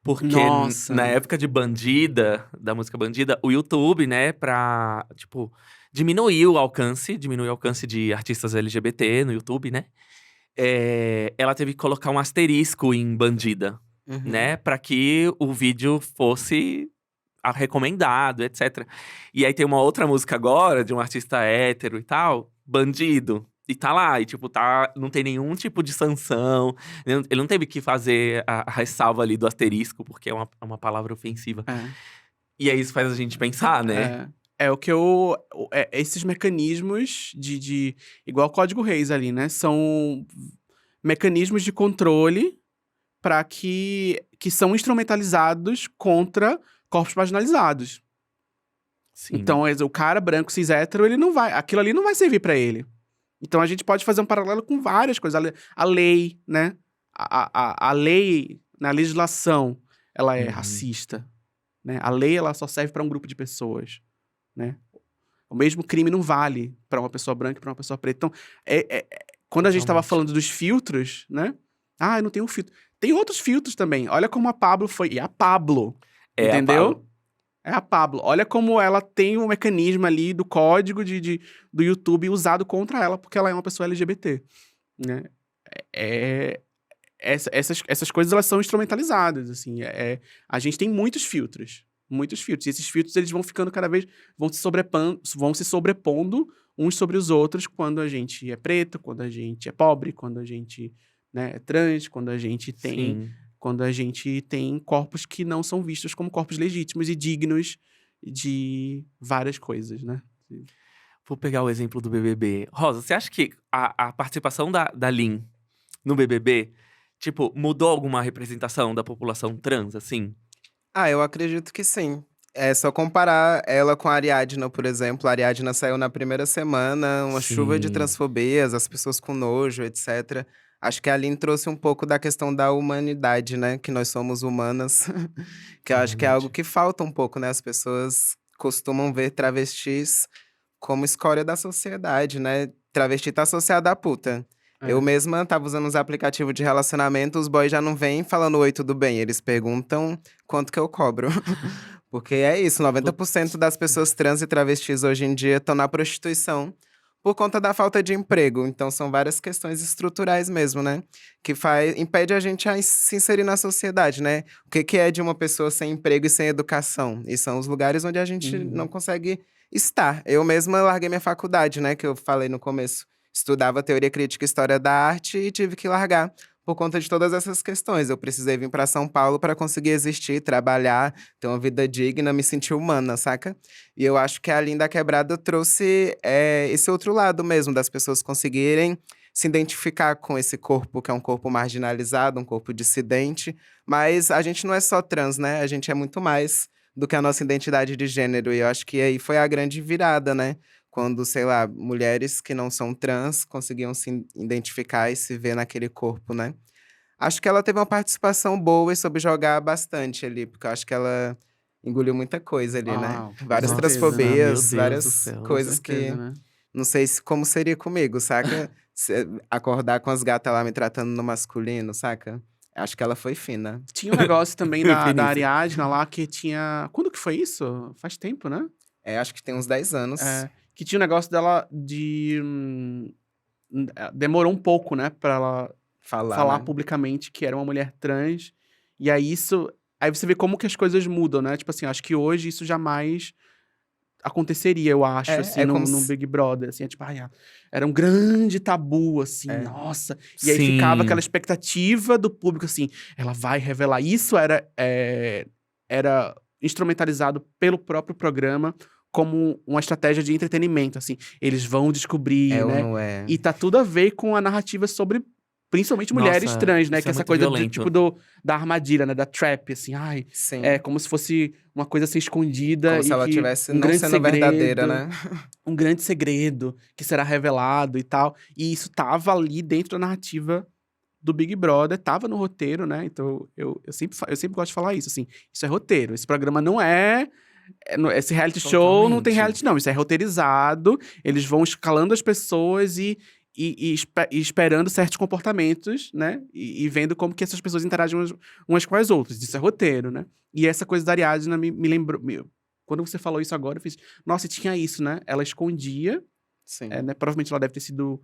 Porque Nossa. na época de Bandida, da música Bandida, o YouTube, né, diminuir o alcance de artistas LGBT no YouTube, né? Ela teve que colocar um asterisco em Bandida, né? Pra que o vídeo fosse recomendado, etc. E aí tem uma outra música agora, de um artista hétero e tal, Bandido. E tá lá, e não tem nenhum tipo de sanção. Ele não teve que fazer a ressalva ali do asterisco, porque é uma palavra ofensiva. E aí isso faz a gente pensar, né? O que esses mecanismos igual o Código Reis ali, né? São mecanismos de controle que são instrumentalizados contra corpos marginalizados. Sim. Então, o cara branco, cis hétero, aquilo ali não vai servir pra ele. Então, a gente pode fazer um paralelo com várias coisas. A lei, né? A lei, na legislação, ela é racista, né? A lei, ela só serve pra um grupo de pessoas, né? O mesmo crime não vale pra uma pessoa branca e pra uma pessoa preta. Então, quando a gente tava falando dos filtros, né? Eu não tenho um filtro. Tem outros filtros também. Olha como a Pablo foi. E a Pablo, entendeu? É a Pablo. Olha como ela tem um mecanismo ali do código do YouTube usado contra ela, porque ela é uma pessoa LGBT, né? Essas coisas, elas são instrumentalizadas, assim. A gente tem muitos filtros. Muitos filtros. E esses filtros, eles vão ficando cada vez... Vão se sobrepondo uns sobre os outros quando a gente é preto, quando a gente é pobre, quando a gente, né, é trans, quando a gente tem... Sim. Quando a gente tem corpos que não são vistos como corpos legítimos e dignos de várias coisas, né? Vou pegar o exemplo do BBB. Rosa, você acha que a participação da Lin no BBB, mudou alguma representação da população trans, assim? Eu acredito que sim. É só comparar ela com a Ariadna, por exemplo. A Ariadna saiu na primeira semana, uma chuva de Sim. transfobias, as pessoas com nojo, etc. Acho que a Aline trouxe um pouco da questão da humanidade, né? Que nós somos humanas. Que eu acho que é algo que falta um pouco, né? As pessoas costumam ver travestis como escória da sociedade, né? Travesti tá associada à puta. É. Eu mesma tava usando os aplicativos de relacionamento, os boys já não vêm falando oi, tudo bem. Eles perguntam quanto que eu cobro. Porque é isso, 90% das pessoas trans e travestis hoje em dia estão na prostituição por conta da falta de emprego. Então são várias questões estruturais mesmo, né? Que impede a gente a se inserir na sociedade, né? O que que é de uma pessoa sem emprego e sem educação? E são os lugares onde a gente não consegue estar. Eu mesma larguei minha faculdade, né? Que eu falei no começo. Estudava teoria crítica e história da arte e tive que largar por conta de todas essas questões. Eu precisei vir para São Paulo para conseguir existir, trabalhar, ter uma vida digna, me sentir humana, saca? E eu acho que a Linda Quebrada trouxe esse outro lado mesmo, das pessoas conseguirem se identificar com esse corpo, que é um corpo marginalizado, um corpo dissidente. Mas a gente não é só trans, né? A gente é muito mais do que a nossa identidade de gênero. E eu acho que aí foi a grande virada, né? Quando, sei lá, mulheres que não são trans conseguiam se identificar e se ver naquele corpo, né? Acho que ela teve uma participação boa e soube jogar bastante ali, porque eu acho que ela engoliu muita coisa ali, né? Com Várias certeza, Meu transfobias, Deus do várias céu. Com coisas certeza, que né? não sei como seria comigo, saca? Acordar com as gatas lá me tratando no masculino, saca? Acho que ela foi fina. Tinha um negócio também da Finíssimo. Ariadna lá que tinha. Quando que foi isso? Faz tempo, né? Acho que tem uns 10 anos. Que tinha um negócio dela de. Demorou um pouco, né? Pra ela falar né? publicamente que era uma mulher trans. E aí isso. Aí você vê como que as coisas mudam, né? Tipo assim, acho que hoje isso jamais aconteceria, eu acho, assim, como no Big Brother. Assim, tipo, era um grande tabu, assim, nossa. E aí Sim. ficava aquela expectativa do público, assim, ela vai revelar. Isso era instrumentalizado pelo próprio programa como uma estratégia de entretenimento, assim. Eles vão descobrir, Ou né? não é? E tá tudo a ver com a narrativa sobre, principalmente, mulheres Nossa, trans, né? isso Que é essa muito coisa violento. tipo da armadilha, né? Da trap, assim. Sim. É como se fosse uma coisa assim escondida Como e se ela que tivesse um não grande sendo segredo, verdadeira, né? um grande segredo que será revelado e tal. E isso tava ali dentro da narrativa do Big Brother, tava no roteiro, né? Então eu sempre gosto de falar isso, assim. Isso é roteiro. Esse programa não esse reality show não tem Totalmente. reality, não. Isso é roteirizado. Eles vão escalando as pessoas e esperando certos comportamentos, né? E vendo como que essas pessoas interagem umas com as outras. Isso é roteiro, né? E essa coisa da Ariadna me lembrou. Quando você falou isso agora, eu fiz. Nossa, tinha isso, né? Ela escondia, Sim. né? Provavelmente ela deve ter sido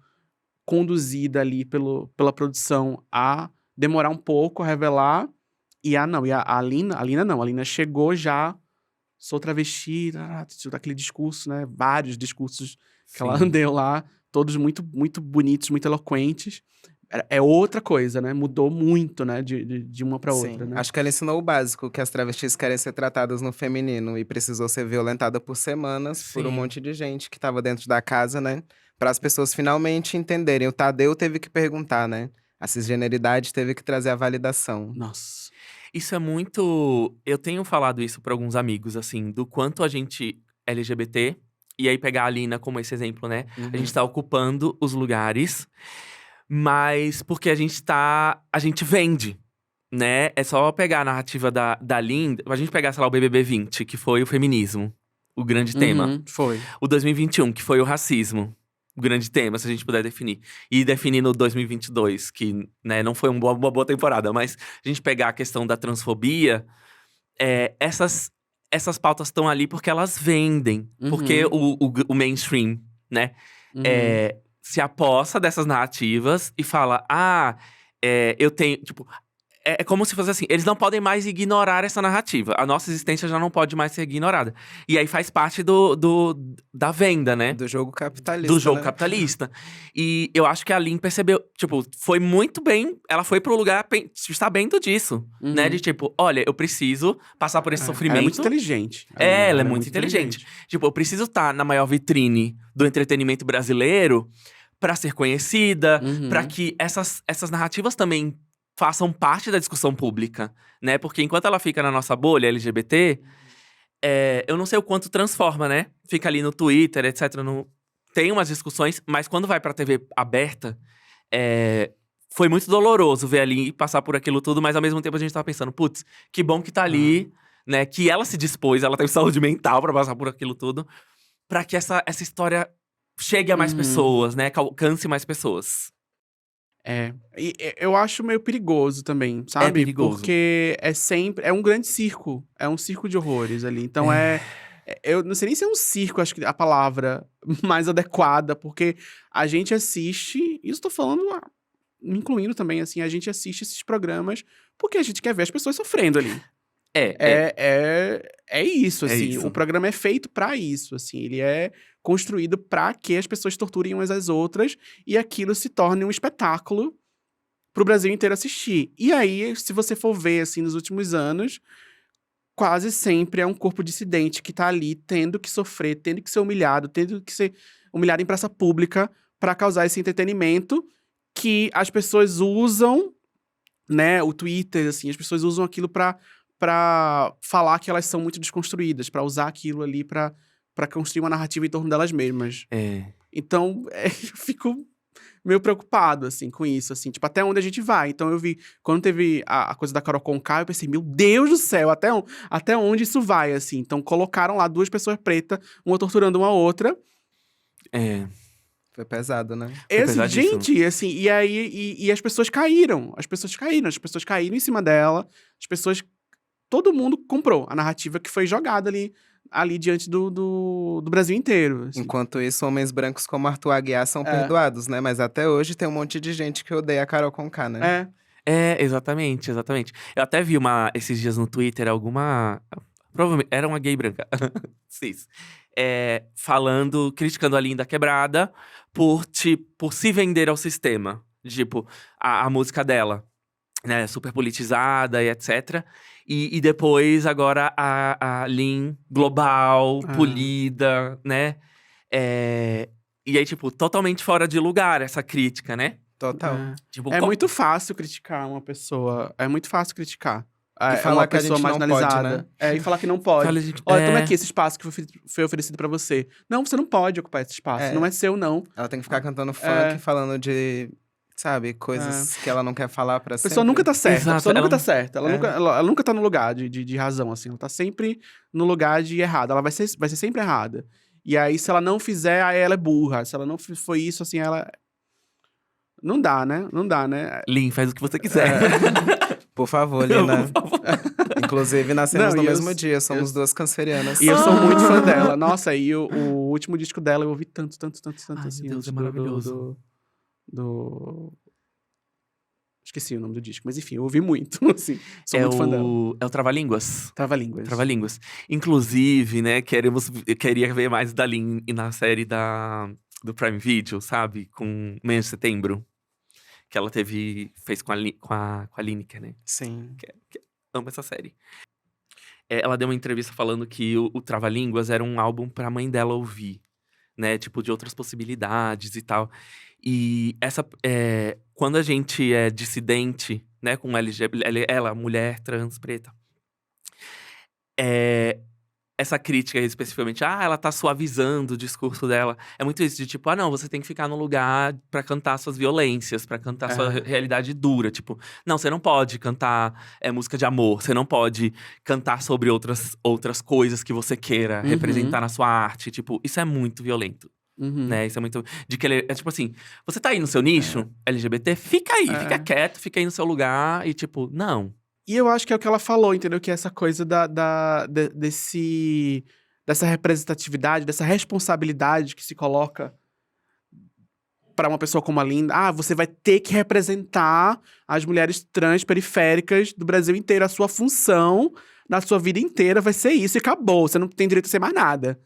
conduzida ali pela produção a demorar um pouco a revelar. E a Alina não. A Alina chegou já. Sou travesti, daquele discurso, né? Vários discursos que ela Sim. deu lá, todos muito, muito bonitos, muito eloquentes. É outra coisa, né? Mudou muito, né? De uma pra Sim. outra, né? Acho que ela ensinou o básico, que as travestis querem ser tratadas no feminino e precisou ser violentada por semanas por um Sim. monte de gente que tava dentro da casa, né? Para as pessoas finalmente entenderem. O Tadeu teve que perguntar, né? A cisgeneridade teve que trazer a validação. Nossa. Isso é muito. Eu tenho falado isso pra alguns amigos, assim, do quanto a gente LGBT, e aí pegar a Alina como esse exemplo, né? A gente tá ocupando os lugares, mas porque a gente vende, né? É só pegar a narrativa da Linda. A gente pegar, sei lá, o BBB 20, que foi o feminismo, o grande tema. Foi. O 2021, que foi o racismo. O grande tema, se a gente puder definir. E definir no 2022, que né, não foi uma boa temporada, mas a gente pegar a questão da transfobia, essas pautas estão ali porque elas vendem. Porque o mainstream, né, se aposta dessas narrativas e fala, eu tenho, tipo… É como se fosse assim, eles não podem mais ignorar essa narrativa. A nossa existência já não pode mais ser ignorada. E aí faz parte da venda, né? Do jogo capitalista. Do jogo né? capitalista. E eu acho que a Lin percebeu, tipo, foi muito bem. Ela foi pro lugar sabendo disso, né? De tipo, olha, eu preciso passar por esse sofrimento. Ela é muito inteligente. Ela é muito inteligente. Tipo, eu preciso estar na maior vitrine do entretenimento brasileiro pra ser conhecida, pra que essas narrativas também façam parte da discussão pública, né? Porque enquanto ela fica na nossa bolha LGBT, eu não sei o quanto transforma, né? Fica ali no Twitter, etc. Tem umas discussões, mas quando vai pra TV aberta, foi muito doloroso ver ali passar por aquilo tudo, mas ao mesmo tempo a gente tava pensando, putz, que bom que tá ali, né? Que ela se dispôs, ela teve saúde mental pra passar por aquilo tudo, pra que essa história chegue a mais pessoas, né? Que alcance mais pessoas. Eu acho meio perigoso também, sabe? perigoso. Porque é um grande circo. É um circo de horrores ali. Então eu não sei nem se é um circo, acho que a palavra mais adequada, porque a gente assiste, isso tô falando, me incluindo também, assim, a gente assiste esses programas porque a gente quer ver as pessoas sofrendo ali. É isso, É assim. isso. O programa é feito pra isso, assim. Ele é construído pra que as pessoas torturem umas às outras e aquilo se torne um espetáculo pro Brasil inteiro assistir. E aí, se você for ver, assim, nos últimos anos, quase sempre é um corpo dissidente que tá ali tendo que sofrer, tendo que ser humilhado, tendo que ser humilhado em praça pública pra causar esse entretenimento que as pessoas usam, né, o Twitter, assim, as pessoas usam aquilo pra falar que elas são muito desconstruídas, pra usar aquilo ali pra construir uma narrativa em torno delas mesmas. Então, eu fico meio preocupado, assim, com isso, assim. Tipo, até onde a gente vai? Então, eu vi… Quando teve a coisa da Carol Conká, eu pensei, meu Deus do céu, até onde isso vai, assim? Então, colocaram lá 2 pessoas pretas, uma torturando uma outra. Foi pesado, né? Foi pesadíssimo. Gente, assim, e aí… E as pessoas caíram. As pessoas caíram em cima dela. Todo mundo comprou a narrativa que foi jogada ali diante do Brasil inteiro. Assim. Enquanto isso, homens brancos como Arthur Aguiar são perdoados, né? Mas até hoje tem um monte de gente que odeia a Carol Conká, né? Exatamente. Eu até vi esses dias no Twitter provavelmente, era uma gay branca. Cis. Criticando a Linda Quebrada por se vender ao sistema. Tipo, a música dela, né? Super politizada e etc. E depois, agora, a Lin global, polida, né? E aí, tipo, totalmente fora de lugar essa crítica, né? Total. Tipo, Muito fácil criticar uma pessoa. É muito fácil criticar. E falar uma que a pessoa gente não marginalizada. pode, né? E falar que não pode. Fala, gente, Olha, toma aqui esse espaço que foi oferecido pra você. Não, você não pode ocupar esse espaço. Não é seu, não. Ela tem que ficar cantando funk, falando de… Sabe, coisas que ela não quer falar pra A sempre. pessoa nunca tá certa. Exato, A pessoa nunca ela tá certa. Ela nunca tá no lugar de razão, assim. Ela tá sempre no lugar de errado. Ela vai ser sempre errada. E aí, se ela não fizer, aí ela é burra. Se ela não for isso, assim, ela… Não dá, né? Lin, faz o que você quiser. Por favor, Lina. Por favor. Inclusive, nascemos Não, no e mesmo dia. Somos 2 cancerianas. E eu sou muito fã dela. Nossa, e o último disco dela eu ouvi tanto, Ai, assim. meu Deus, antes é maravilhoso. Esqueci o nome do disco, mas enfim, eu ouvi muito, assim. Sou muito fã dela. É o Trava-Línguas. Trava-línguas. Trava-Línguas. Inclusive, né, eu queria ver mais da Lin na série do Prime Video, sabe? Com Mês de Setembro. Que ela fez com a Lineker, né? Sim. Que amo essa série. Ela deu uma entrevista falando que o Trava-Línguas era um álbum pra mãe dela ouvir, né? Tipo, de outras possibilidades e tal. E quando a gente é dissidente, né? Com ela, mulher, trans, preta. Essa crítica especificamente, ela tá suavizando o discurso dela. É muito isso de tipo, não, você tem que ficar no lugar pra cantar suas violências, pra cantar sua realidade dura. Tipo, não, você não pode cantar música de amor, você não pode cantar sobre outras coisas que você queira representar na sua arte. Tipo, isso é muito violento. Né? Isso é muito… tipo assim, você tá aí no seu nicho LGBT, fica aí, fica quieto, fica aí no seu lugar. E tipo, não. E eu acho que é o que ela falou, entendeu? Que é essa coisa dessa representatividade, dessa responsabilidade que se coloca pra uma pessoa como a Linda. Você vai ter que representar as mulheres trans periféricas do Brasil inteiro. A sua função na sua vida inteira vai ser isso e acabou. Você não tem direito a ser mais nada.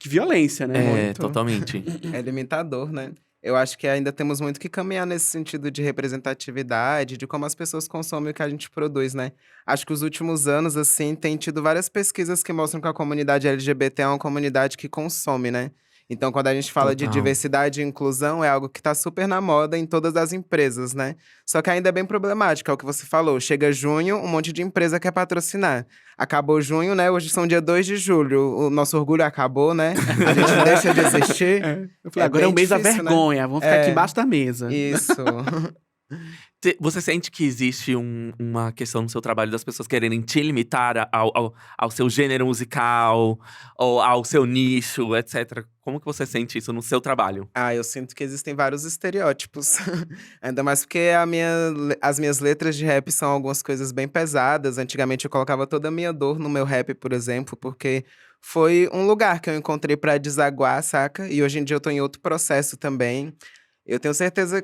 Que violência, né? Muito. Totalmente. É limitador, né? Eu acho que ainda temos muito que caminhar nesse sentido de representatividade, de como as pessoas consomem o que a gente produz, né? Acho que os últimos anos, assim, tem tido várias pesquisas que mostram que a comunidade LGBT é uma comunidade que consome, né? Então, quando a gente fala de diversidade e inclusão, é algo que tá super na moda em todas as empresas, né? Só que ainda é bem problemático, é o que você falou. Chega junho, um monte de empresa quer patrocinar. Acabou junho, né? Hoje são dia 2 de julho. O nosso orgulho acabou, né? A gente deixa de existir. Eu falei, agora é o mês da difícil, vergonha. Vamos ficar aqui embaixo da mesa. Isso. Você sente que existe uma questão no seu trabalho das pessoas quererem te limitar ao seu gênero musical, ou ao seu nicho, etc. Como que você sente isso no seu trabalho? Ah, eu sinto que existem vários estereótipos. Ainda mais porque as minhas letras de rap são algumas coisas bem pesadas. Antigamente eu colocava toda a minha dor no meu rap, por exemplo, porque foi um lugar que eu encontrei pra desaguar, saca? E hoje em dia eu tô em outro processo também. Eu tenho certeza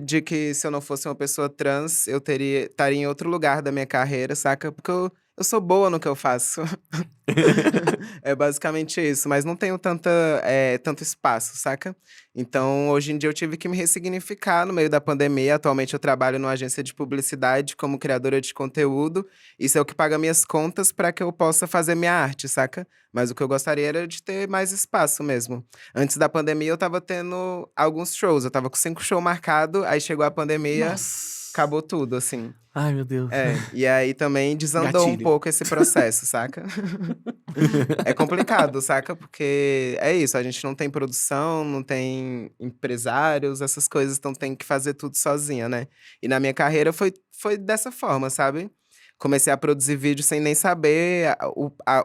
de que se eu não fosse uma pessoa trans, eu estaria em outro lugar da minha carreira, saca? Porque eu sou boa no que eu faço. É basicamente isso, mas não tenho tanto espaço, saca? Então, hoje em dia eu tive que me ressignificar no meio da pandemia. Atualmente eu trabalho numa agência de publicidade como criadora de conteúdo. Isso é o que paga minhas contas para que eu possa fazer minha arte, saca? Mas o que eu gostaria era de ter mais espaço mesmo. Antes da pandemia eu tava tendo alguns shows, eu tava com 5 shows marcados, aí chegou a pandemia, Nossa. acabou tudo, assim. Ai, meu Deus. E aí também desandou um Gatilho. pouco esse processo, saca? É complicado, saca? Porque é isso, a gente não tem produção, não tem empresários, essas coisas, então tem que fazer tudo sozinha, né? E na minha carreira foi dessa forma, sabe? Comecei a produzir vídeo sem nem saber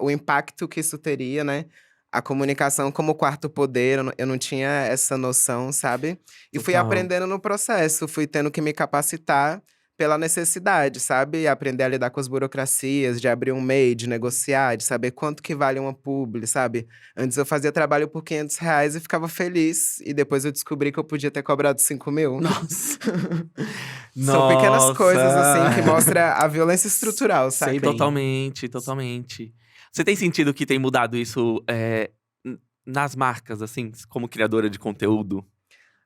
o impacto que isso teria, né? A comunicação como quarto poder, eu não tinha essa noção, sabe? E fui Total. aprendendo no processo, fui tendo que me capacitar pela necessidade, sabe? Aprender a lidar com as burocracias, de abrir um MEI, de negociar, de saber quanto que vale uma publi, sabe? Antes eu fazia trabalho por R$ 500 e ficava feliz. E depois eu descobri que eu podia ter cobrado 5 mil. Nossa. São pequenas coisas, assim, que Nossa! mostram a violência estrutural, Sei saca? bem. Totalmente, totalmente. Você tem sentido que tem mudado isso nas marcas, assim, como criadora de conteúdo?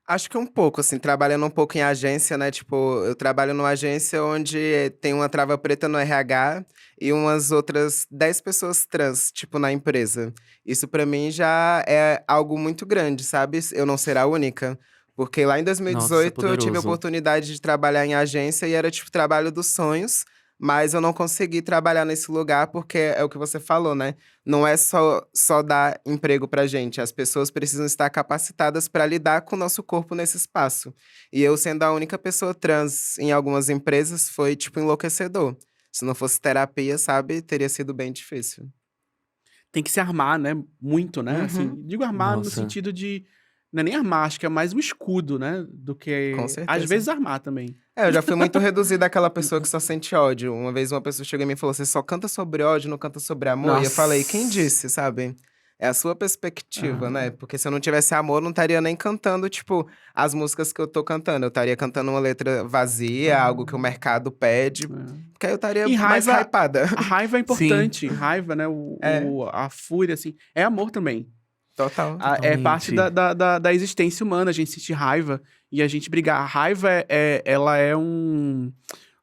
Acho que um pouco, assim, trabalhando um pouco em agência, né? Tipo, eu trabalho numa agência onde tem uma trava preta no RH e umas outras 10 pessoas trans, tipo, na empresa. Isso pra mim já é algo muito grande, sabe? Eu não ser a única. Porque lá em Nossa, 2018 eu tive a poderoso. oportunidade de trabalhar em agência e era, tipo, o trabalho dos sonhos. Mas eu não consegui trabalhar nesse lugar porque é o que você falou, né? Não é só dar emprego pra gente. As pessoas precisam estar capacitadas para lidar com o nosso corpo nesse espaço. E eu, sendo a única pessoa trans em algumas empresas, foi, tipo, enlouquecedor. Se não fosse terapia, sabe, teria sido bem difícil. Tem que se armar, né? Muito, né? Uhum. Assim, digo armar no Nossa. sentido de. Não é nem armar, acho que é mais um escudo, né? Do que. Com Às certeza. vezes armar também. Eu já fui muito reduzida àquela pessoa que só sente ódio. Uma vez uma pessoa chegou em mim e falou: você só canta sobre ódio, não canta sobre amor? E eu falei: quem Nossa. disse, sabe? É a sua perspectiva, né? Ah. Porque se eu não tivesse amor, eu não estaria nem cantando, tipo, as músicas que eu tô cantando. Eu estaria cantando uma letra vazia, algo que o mercado pede. Porque aí eu estaria E mais raiva- hypada. A raiva é importante. Raiva, né? É. A fúria, assim. É amor também. Total. É parte Totalmente. da existência humana, a gente sentir raiva e a gente brigar. A raiva, ela é um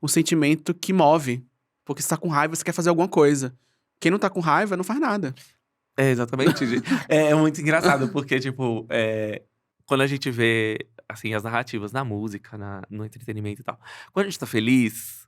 sentimento que move. Porque você tá com raiva, você quer fazer alguma coisa. Quem não tá com raiva, não faz nada. É, exatamente. É muito engraçado, porque, tipo, quando a gente vê, assim, as narrativas na música, no entretenimento e tal. Quando a gente tá feliz,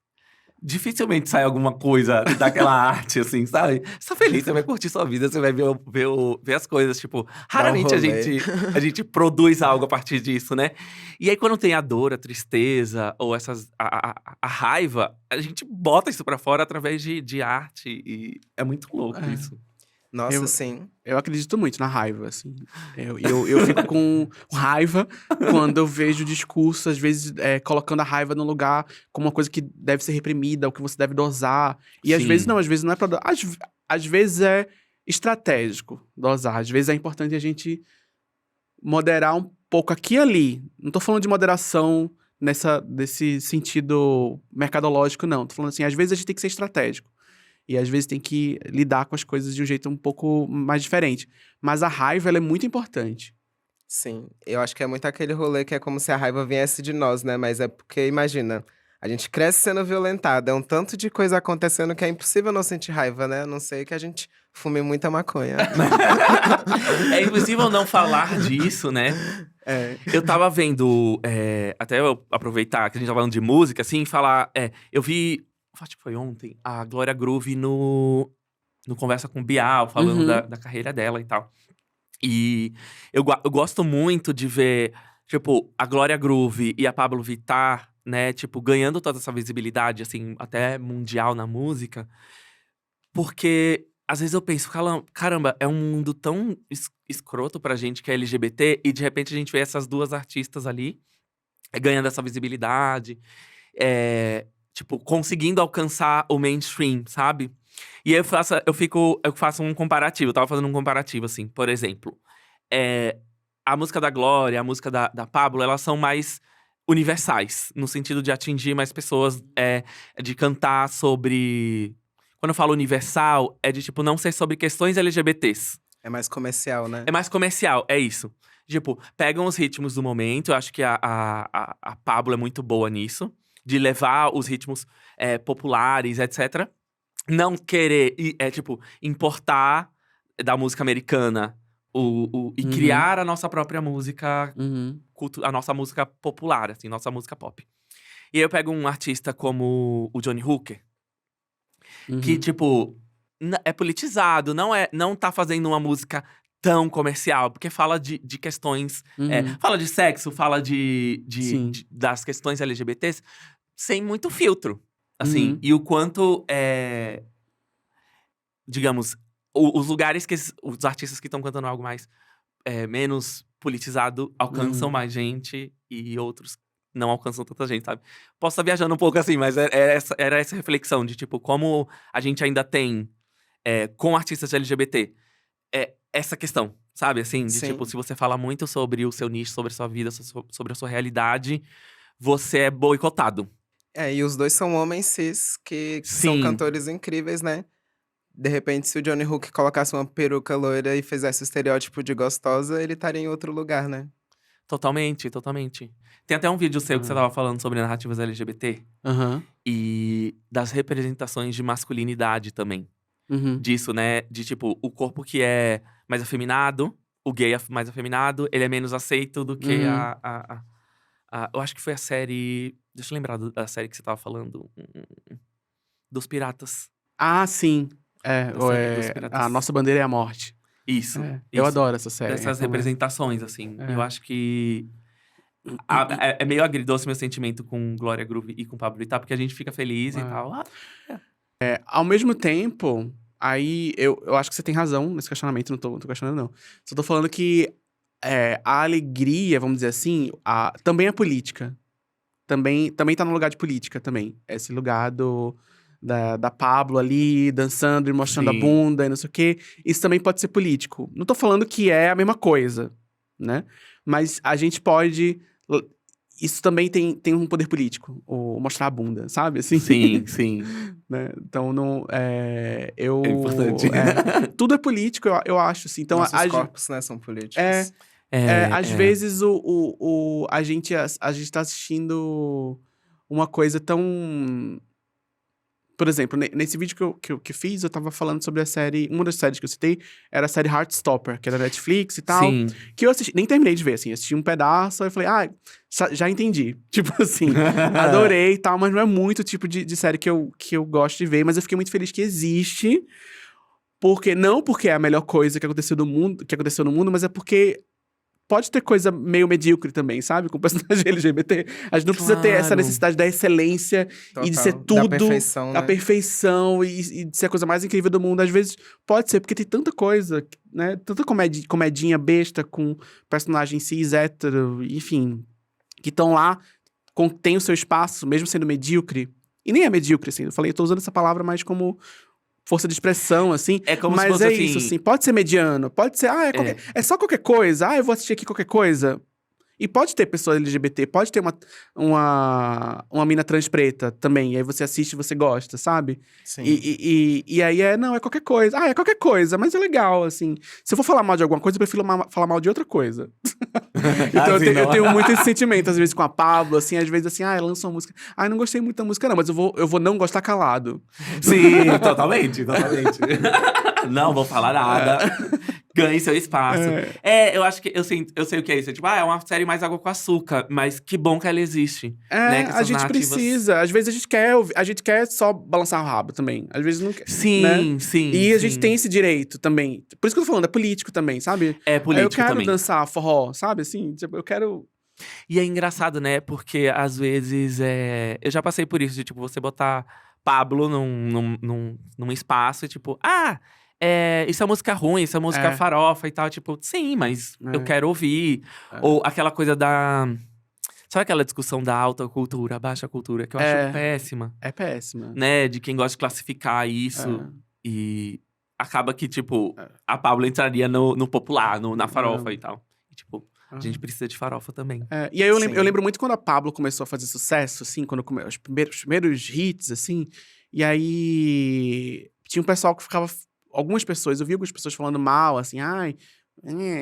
dificilmente sai alguma coisa daquela arte, assim, sabe? Você tá feliz, você vai curtir sua vida, você vai ver as coisas, tipo… Raramente rolê. a gente produz algo a partir disso, né? E aí, quando tem a dor, a tristeza, ou a raiva, a gente bota isso pra fora através de arte. E é muito louco É. isso. Nossa, Eu- sim. Eu acredito muito na raiva, assim. Eu fico com raiva quando eu vejo discurso, às vezes, colocando a raiva no lugar como uma coisa que deve ser reprimida, ou que você deve dosar. E às Sim. vezes não, às vezes não é pra dosar. Às vezes é estratégico dosar. Às vezes é importante a gente moderar um pouco aqui e ali. Não tô falando de moderação desse sentido mercadológico, não. Tô falando assim, às vezes a gente tem que ser estratégico. E às vezes tem que lidar com as coisas de um jeito um pouco mais diferente. Mas a raiva, ela é muito importante. Sim, eu acho que é muito aquele rolê que é como se a raiva viesse de nós, né? Mas é porque, imagina, a gente cresce sendo violentado, é um tanto de coisa acontecendo que é impossível não sentir raiva, né? A não ser que a gente fume muita maconha. É impossível não falar disso, né? É. Eu tava vendo, até eu aproveitar que a gente tava falando de música, assim, falar… eu vi, acho que foi ontem, a Glória Groove no Conversa com Bial, falando Uhum. da carreira dela e tal. E eu gosto muito de ver, tipo, a Glória Groove e a Pablo Vittar né, tipo, ganhando toda essa visibilidade, assim, até mundial na música. Porque às vezes eu penso, caramba, é um mundo tão escroto pra gente que é LGBT, e de repente a gente vê essas duas artistas ali ganhando essa visibilidade, tipo, conseguindo alcançar o mainstream, sabe? E aí eu faço um comparativo, eu tava fazendo um comparativo, assim, por exemplo, a música da Glória, a música da Pablo, elas são mais universais, no sentido de atingir mais pessoas, de cantar sobre. Quando eu falo universal, é de, tipo, não ser sobre questões LGBTs. É mais comercial, né? É mais comercial, é isso. Tipo, pegam os ritmos do momento. Eu acho que a Pablo é muito boa nisso. De levar os ritmos populares, etc. Não querer, tipo, importar da música americana e criar a nossa própria música, a nossa música popular, assim, nossa música pop. E aí eu pego um artista como o Johnny Hooker, que, tipo, é politizado, não tá fazendo uma música tão comercial, porque fala de questões. Fala de sexo, fala das questões LGBTs sem muito filtro. Assim, e o quanto digamos, os lugares que os artistas que estão cantando algo mais menos politizado alcançam mais gente e outros não alcançam tanta gente, sabe? Posso estar viajando um pouco assim, mas era essa reflexão de, tipo, como a gente ainda tem, com artistas LGBT, essa questão, sabe? Assim, de, tipo, se você fala muito sobre o seu nicho, sobre a sua vida, sobre a sua realidade, você é boicotado. E os dois são homens cis, que são cantores incríveis, né? De repente, se o Johnny Hook colocasse uma peruca loira e fizesse o estereótipo de gostosa, ele estaria em outro lugar, né? Totalmente, totalmente. Tem até um vídeo seu que você tava falando sobre narrativas LGBT. E das representações de masculinidade também. Disso, né? De, tipo, o corpo que é mais afeminado, o gay mais afeminado, ele é menos aceito do que eu acho que foi a série… Deixa eu lembrar da série que você tava falando. Dos Piratas. Ah, sim. Dos Piratas. A Nossa Bandeira é a Morte. Isso. Eu adoro essa série. Dessas representações, assim. Eu acho que… é meio agridoce meu sentimento com Glória Groove e com Pablo Vittar, porque a gente fica feliz e tal. Ao mesmo tempo, aí eu acho que você tem razão nesse questionamento, não tô questionando, não. Só tô falando que a alegria, vamos dizer assim, também é política. Também tá no lugar de política também. Esse lugar da Pablo ali, dançando e mostrando a bunda e não sei o quê. Isso também pode ser político. Não tô falando que é a mesma coisa, né? Mas a gente pode… Isso também tem um poder político, mostrar a bunda, sabe? Assim, sim. Né? Então, não… É importante. Tudo é político, eu acho, assim. Então, nossos corpos, né, são políticos. Às vezes, a gente tá assistindo uma coisa tão… Por exemplo, nesse vídeo que eu fiz, eu tava falando sobre a série… Uma das séries que eu citei era a série Heartstopper, que é da Netflix e tal. Sim. Que eu assisti… Nem terminei de ver, assim. Assisti um pedaço, aí eu falei… já entendi. Tipo assim, adorei e tal. Mas não é muito o tipo de série que eu gosto de ver. Mas eu fiquei muito feliz que existe. Não porque é a melhor coisa que aconteceu no mundo, mas é porque… Pode ter coisa meio medíocre também, sabe? Com personagem LGBT. A gente não precisa ter essa necessidade da excelência e de ser tudo. Da perfeição, né? A perfeição e de ser a coisa mais incrível do mundo. Às vezes pode ser, porque tem tanta coisa, né? Tanta comedinha besta com personagem cis, hétero, enfim. Que estão lá, tem o seu espaço, mesmo sendo medíocre. E nem é medíocre, assim. Eu tô usando essa palavra mais como… força de expressão, assim. É como mas se fosse assim… isso, assim. Pode ser mediano, pode ser… é só qualquer coisa. Eu vou assistir aqui qualquer coisa. E pode ter pessoa LGBT, pode ter uma mina trans preta também. E aí você assiste e você gosta, sabe? Sim. E aí é qualquer coisa. É qualquer coisa, mas é legal, assim. Se eu for falar mal de alguma coisa, eu prefiro falar mal de outra coisa. Então eu tenho muito esse sentimento, às vezes, com a Pablo, assim. Às vezes, assim, ela lança uma música. Não gostei muito da música, não. Mas eu vou não gostar calado. Sim, totalmente. Não vou falar nada. Ganhe seu espaço. Eu acho que eu sei o que é isso. É tipo, é uma série mais água com açúcar, mas que bom que ela existe. Né? A gente precisa. Às vezes a gente quer só balançar o rabo também. Às vezes não quer. Sim, né? sim. E a gente tem esse direito também. Por isso que eu tô falando, é político também, sabe? É político eu quero também. dançar forró, sabe? Assim, tipo, eu quero E é engraçado, né? Porque às vezes eu já passei por isso, de tipo, você botar Pablo num espaço e tipo, isso é música ruim, isso é música É. farofa e tal. Tipo, sim, mas eu É. quero ouvir. É. Ou aquela coisa da. Sabe aquela discussão da alta cultura, baixa cultura, que eu acho péssima, É péssima. né? De quem gosta de classificar isso. E acaba que, tipo, a Pablo entraria no popular, na farofa e tal. E, tipo, a gente precisa de farofa também. E aí eu Sim. lembro muito quando a Pablo começou a fazer sucesso, assim, quando os primeiros hits, assim. E aí tinha um pessoal que ficava. Algumas pessoas, eu vi algumas pessoas falando mal, assim, ai,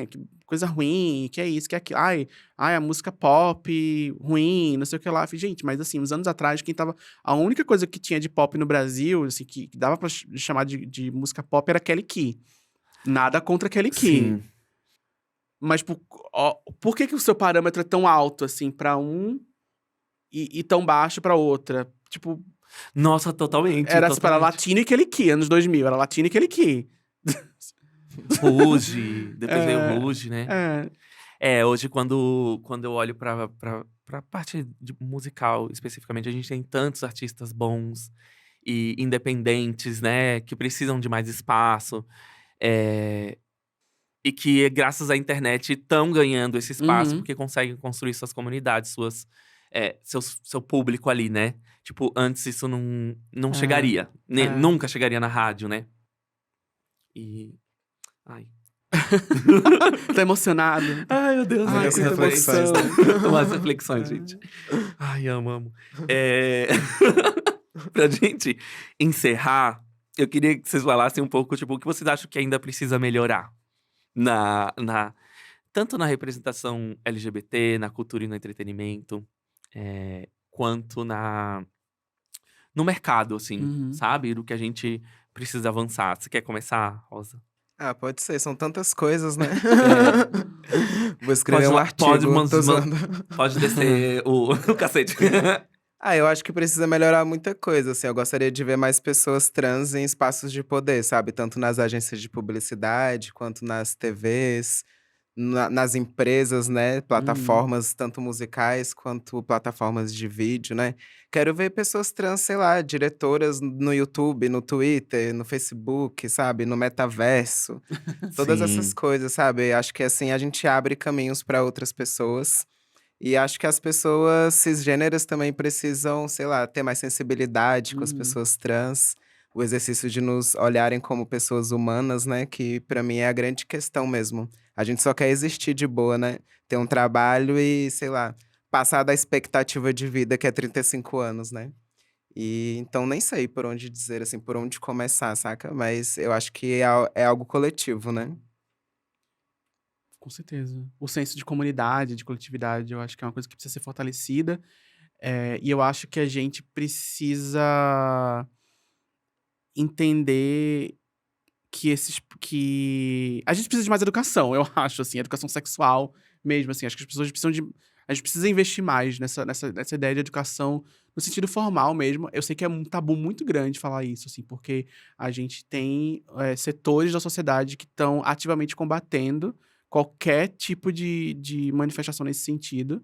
que coisa ruim, que é isso, que é aquilo. Ai, a música pop ruim, não sei o que lá. Eu falei, gente, mas assim, uns anos atrás, quem tava. A única coisa que tinha de pop no Brasil, assim, que dava pra chamar de música pop era Kelly Key. Nada contra Kelly Key. Sim. Mas por que o seu parâmetro é tão alto, assim, pra um e tão baixo pra outra? Tipo, Nossa, totalmente. era totalmente. Latino e Kelly Key, anos 2000. Era Latino e Kelly Key. Ruge, depois veio o Ruge, né? Hoje quando eu olho pra parte musical, especificamente, a gente tem tantos artistas bons e independentes, né? Que precisam de mais espaço. E que, graças à internet, estão ganhando esse espaço, porque conseguem construir suas comunidades, seu público ali, né? Tipo, antes isso não chegaria. Nunca chegaria na rádio, né? E. Ai. Tá emocionado. Ai, meu Deus. Ai, As quanta reflexões, emoção. Umas reflexões, gente. Ai, amo. Pra gente encerrar, eu queria que vocês falassem um pouco, tipo, o que vocês acham que ainda precisa melhorar tanto na representação LGBT, na cultura e no entretenimento, quanto no mercado, assim, sabe? Do que a gente precisa avançar. Você quer começar, Rosa? Pode ser, são tantas coisas, né? Vou escrever um artigo, tô zoando. Pode descer o cacete. Eu acho que precisa melhorar muita coisa, assim. Eu gostaria de ver mais pessoas trans em espaços de poder, sabe? Tanto nas agências de publicidade, quanto nas TVs, nas empresas, né? Plataformas, tanto musicais quanto plataformas de vídeo, né? Quero ver pessoas trans, sei lá, diretoras no YouTube, no Twitter, no Facebook, sabe? No metaverso. Todas essas Sim. coisas, sabe? Acho que assim a gente abre caminhos para outras pessoas. E acho que as pessoas cisgêneras também precisam, sei lá, ter mais sensibilidade com as pessoas trans. O exercício de nos olharem como pessoas humanas, né? Que pra mim é a grande questão mesmo. A gente só quer existir de boa, né? Ter um trabalho e, sei lá, passar da expectativa de vida que é 35 anos, né? E então nem sei por onde dizer, assim, por onde começar, saca? Mas eu acho que é algo coletivo, né? Com certeza. O senso de comunidade, de coletividade, eu acho que é uma coisa que precisa ser fortalecida. E eu acho que a gente precisa entender que a gente precisa de mais educação, eu acho, assim, educação sexual mesmo, assim. Acho que as pessoas precisam de. A gente precisa investir mais nessa ideia de educação no sentido formal mesmo. Eu sei que é um tabu muito grande falar isso, assim, porque a gente tem setores da sociedade que estão ativamente combatendo qualquer tipo de manifestação nesse sentido.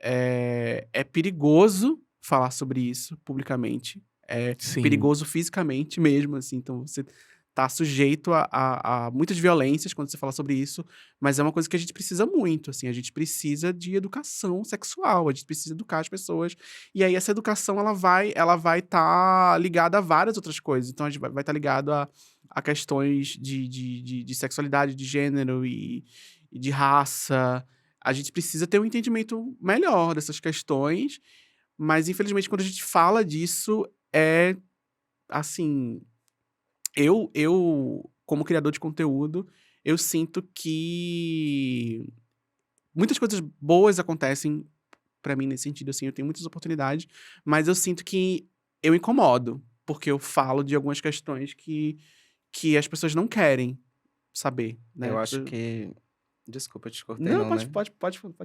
É perigoso falar sobre isso publicamente. É Sim. perigoso fisicamente mesmo, assim. Então, você tá sujeito a muitas violências quando você fala sobre isso. Mas é uma coisa que a gente precisa muito, assim. A gente precisa de educação sexual. A gente precisa educar as pessoas. E aí, essa educação, ela vai estar ligada a várias outras coisas. Então, a gente vai estar ligado a questões de sexualidade, de gênero e de raça. A gente precisa ter um entendimento melhor dessas questões, mas infelizmente quando a gente fala disso, assim, eu como criador de conteúdo, eu sinto que muitas coisas boas acontecem pra mim nesse sentido, assim, eu tenho muitas oportunidades, mas eu sinto que eu incomodo, porque eu falo de algumas questões que as pessoas não querem saber, né? Eu acho que Desculpa, eu te cortei Não, né? pode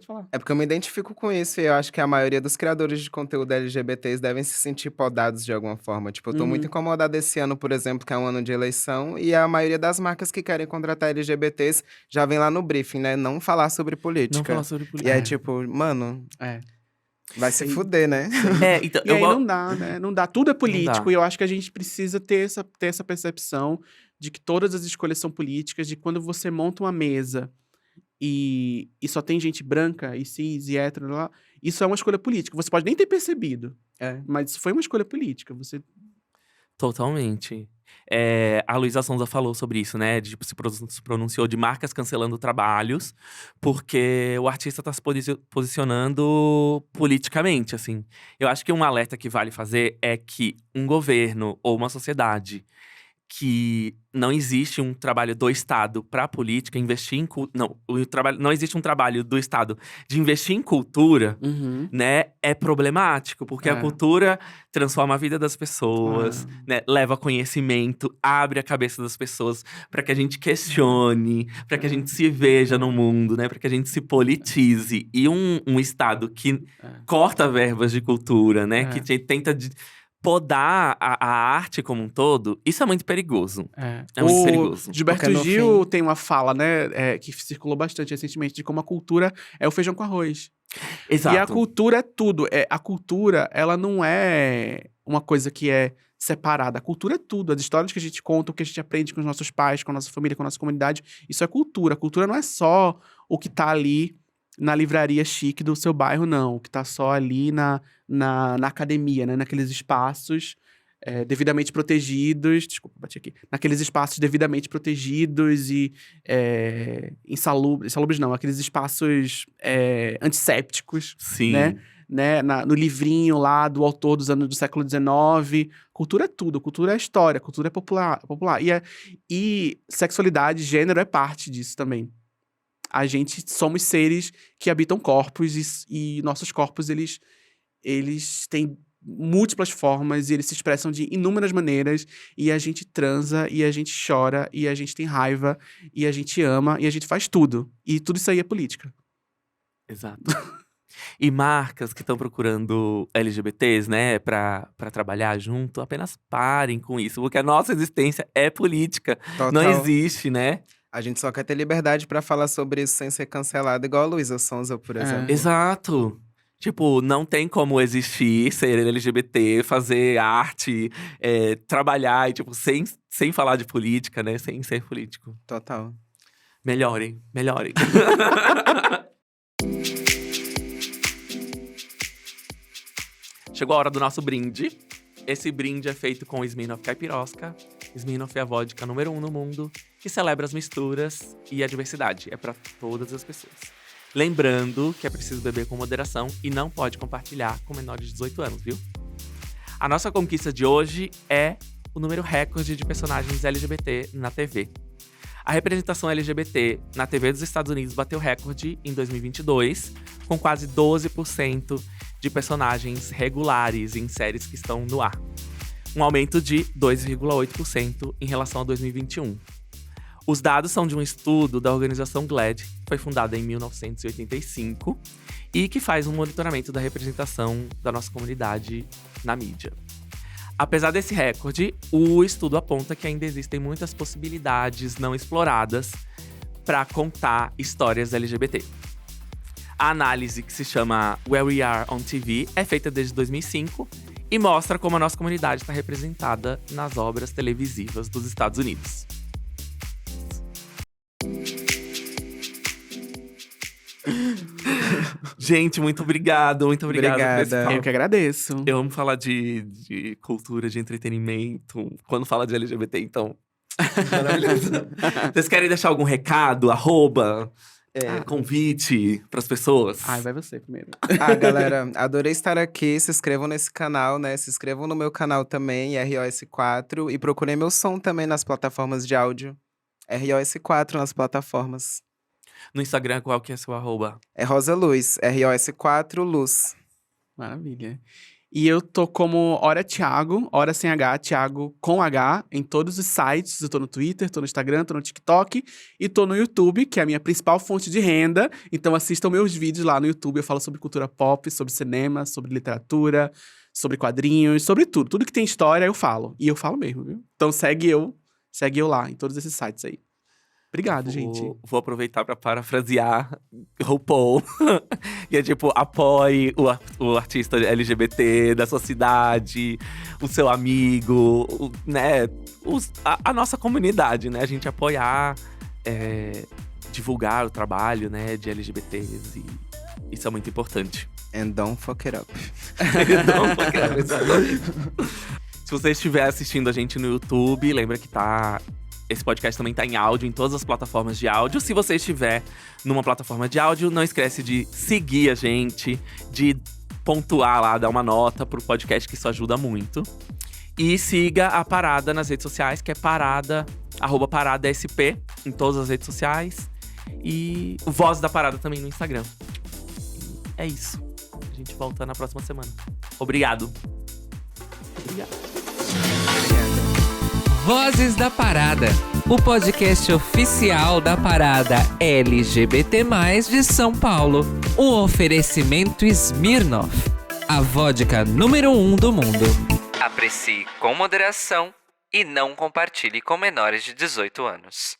falar. É porque eu me identifico com isso e eu acho que a maioria dos criadores de conteúdo LGBTs devem se sentir podados de alguma forma. Tipo, eu tô muito Uhum. incomodada esse ano, por exemplo, que é um ano de eleição, e a maioria das marcas que querem contratar LGBTs já vem lá no briefing, né? Não falar sobre Não política. falar sobre E política. é tipo, mano, É. vai se Sim. fuder, né? Então, E aí não dá, né? Não dá. Tudo é político dá. e eu acho que a gente precisa ter essa percepção de que todas as escolhas são políticas, de que quando você monta uma mesa e só tem gente branca e cis e hétero lá, isso é uma escolha política. Você pode nem ter percebido, É. mas isso foi uma escolha política. Você Totalmente. A Luísa Sonza falou sobre isso, né? Se pronunciou de marcas cancelando trabalhos, porque o artista tá se posicionando politicamente, assim. Eu acho que um alerta que vale fazer é que um governo ou uma sociedade que não existe um trabalho do Estado para política, investir em não existe um trabalho do Estado de investir em cultura, né, é problemático, porque a É. cultura transforma a vida das pessoas, né, leva conhecimento, abre a cabeça das pessoas para que a gente questione, para que a gente se veja no mundo, né, para que a gente se politize. E um Estado que corta verbas de cultura, né, que tenta podar a arte como um todo, isso é muito perigoso. É muito perigoso. Gilberto Porque no Gil fim- tem uma fala, né, que circulou bastante recentemente, de como a cultura é o feijão com arroz. Exato. E a cultura é tudo. A cultura, ela não é uma coisa que é separada. A cultura é tudo. As histórias que a gente conta, o que a gente aprende com os nossos pais, com a nossa família, com a nossa comunidade, isso é cultura. A cultura não é só o que tá ali na livraria chique do seu bairro, não. O que tá só ali na academia, né? Naqueles espaços devidamente protegidos. Desculpa, bati aqui. Naqueles espaços devidamente protegidos e insalubres. Insalubres não, aqueles espaços antissépticos, Sim. né? No livrinho lá do autor do século XIX. Cultura é tudo. Cultura é história. Cultura é popular. E sexualidade, gênero é parte disso também. A gente somos seres que habitam corpos e nossos corpos, eles têm múltiplas formas e eles se expressam de inúmeras maneiras e a gente transa e a gente chora e a gente tem raiva e a gente ama e a gente faz tudo. E tudo isso aí é política. Exato. E marcas que estão procurando LGBTs, né, pra trabalhar junto, apenas parem com isso, porque a nossa existência é política. Total. Não existe, né? A gente só quer ter liberdade pra falar sobre isso sem ser cancelado, igual a Luísa Sonza, por exemplo. Exato. Tipo, não tem como existir, ser LGBT, fazer arte, trabalhar, e, tipo, sem falar de política, né? Sem ser político. Total. Melhorem. Chegou a hora do nosso brinde. Esse brinde é feito com Smirnoff Caipirosca. Smirnoff é a vodka número 1 no mundo, que celebra as misturas e a diversidade. É pra todas as pessoas. Lembrando que é preciso beber com moderação e não pode compartilhar com menores de 18 anos, viu? A nossa conquista de hoje é o número recorde de personagens LGBT na TV. A representação LGBT na TV dos Estados Unidos bateu recorde em 2022, com quase 12% de personagens regulares em séries que estão no ar. Um aumento de 2,8% em relação a 2021. Os dados são de um estudo da organização GLAAD, que foi fundada em 1985, e que faz um monitoramento da representação da nossa comunidade na mídia. Apesar desse recorde, o estudo aponta que ainda existem muitas possibilidades não exploradas para contar histórias LGBT. A análise, que se chama Where We Are on TV, é feita desde 2005 e mostra como a nossa comunidade está representada nas obras televisivas dos Estados Unidos. Gente, muito obrigado por esse Obrigada. papo. Eu que agradeço. Eu amo falar de cultura, de entretenimento, quando fala de LGBT, então. Maravilhoso. Vocês querem deixar algum recado, convite pras pessoas? Ai, vai você primeiro. Galera, adorei estar aqui. Se inscrevam nesse canal, né? Se inscrevam no meu canal também, ROS4. E procurem meu som também nas plataformas de áudio. ROS4 nas plataformas. No Instagram, qual que é seu arroba? É Rosa Luz, ROS4 Luz. Maravilha. E eu tô como Hora Thiago, Hora sem H, Thiago com H, em todos os sites. Eu tô no Twitter, tô no Instagram, tô no TikTok e tô no YouTube, que é a minha principal fonte de renda. Então assistam meus vídeos lá no YouTube. Eu falo sobre cultura pop, sobre cinema, sobre literatura, sobre quadrinhos, sobre tudo. Tudo que tem história eu falo. E eu falo mesmo, viu? Então segue eu lá, em todos esses sites aí. Obrigado, gente. Vou aproveitar pra parafrasear RuPaul. E é tipo, apoie o artista LGBT da sua cidade, o seu amigo, né? A nossa comunidade, né? A gente apoiar, divulgar o trabalho, né, de LGBTs. E isso é muito importante. And don't fuck it up. Don't fuck it up, exatamente. Se você estiver assistindo a gente no YouTube, lembra que esse podcast também tá em áudio, em todas as plataformas de áudio. Se você estiver numa plataforma de áudio, não esquece de seguir a gente, de pontuar lá, dar uma nota pro podcast, que isso ajuda muito. E siga a Parada nas redes sociais, que é @ParadaSP, em todas as redes sociais. E o Voz da Parada também no Instagram. E é isso. A gente volta na próxima semana. Obrigado. Vozes da Parada, o podcast oficial da Parada LGBT+, de São Paulo. Um oferecimento Smirnoff, a vodka número 1 do mundo. Aprecie com moderação e não compartilhe com menores de 18 anos.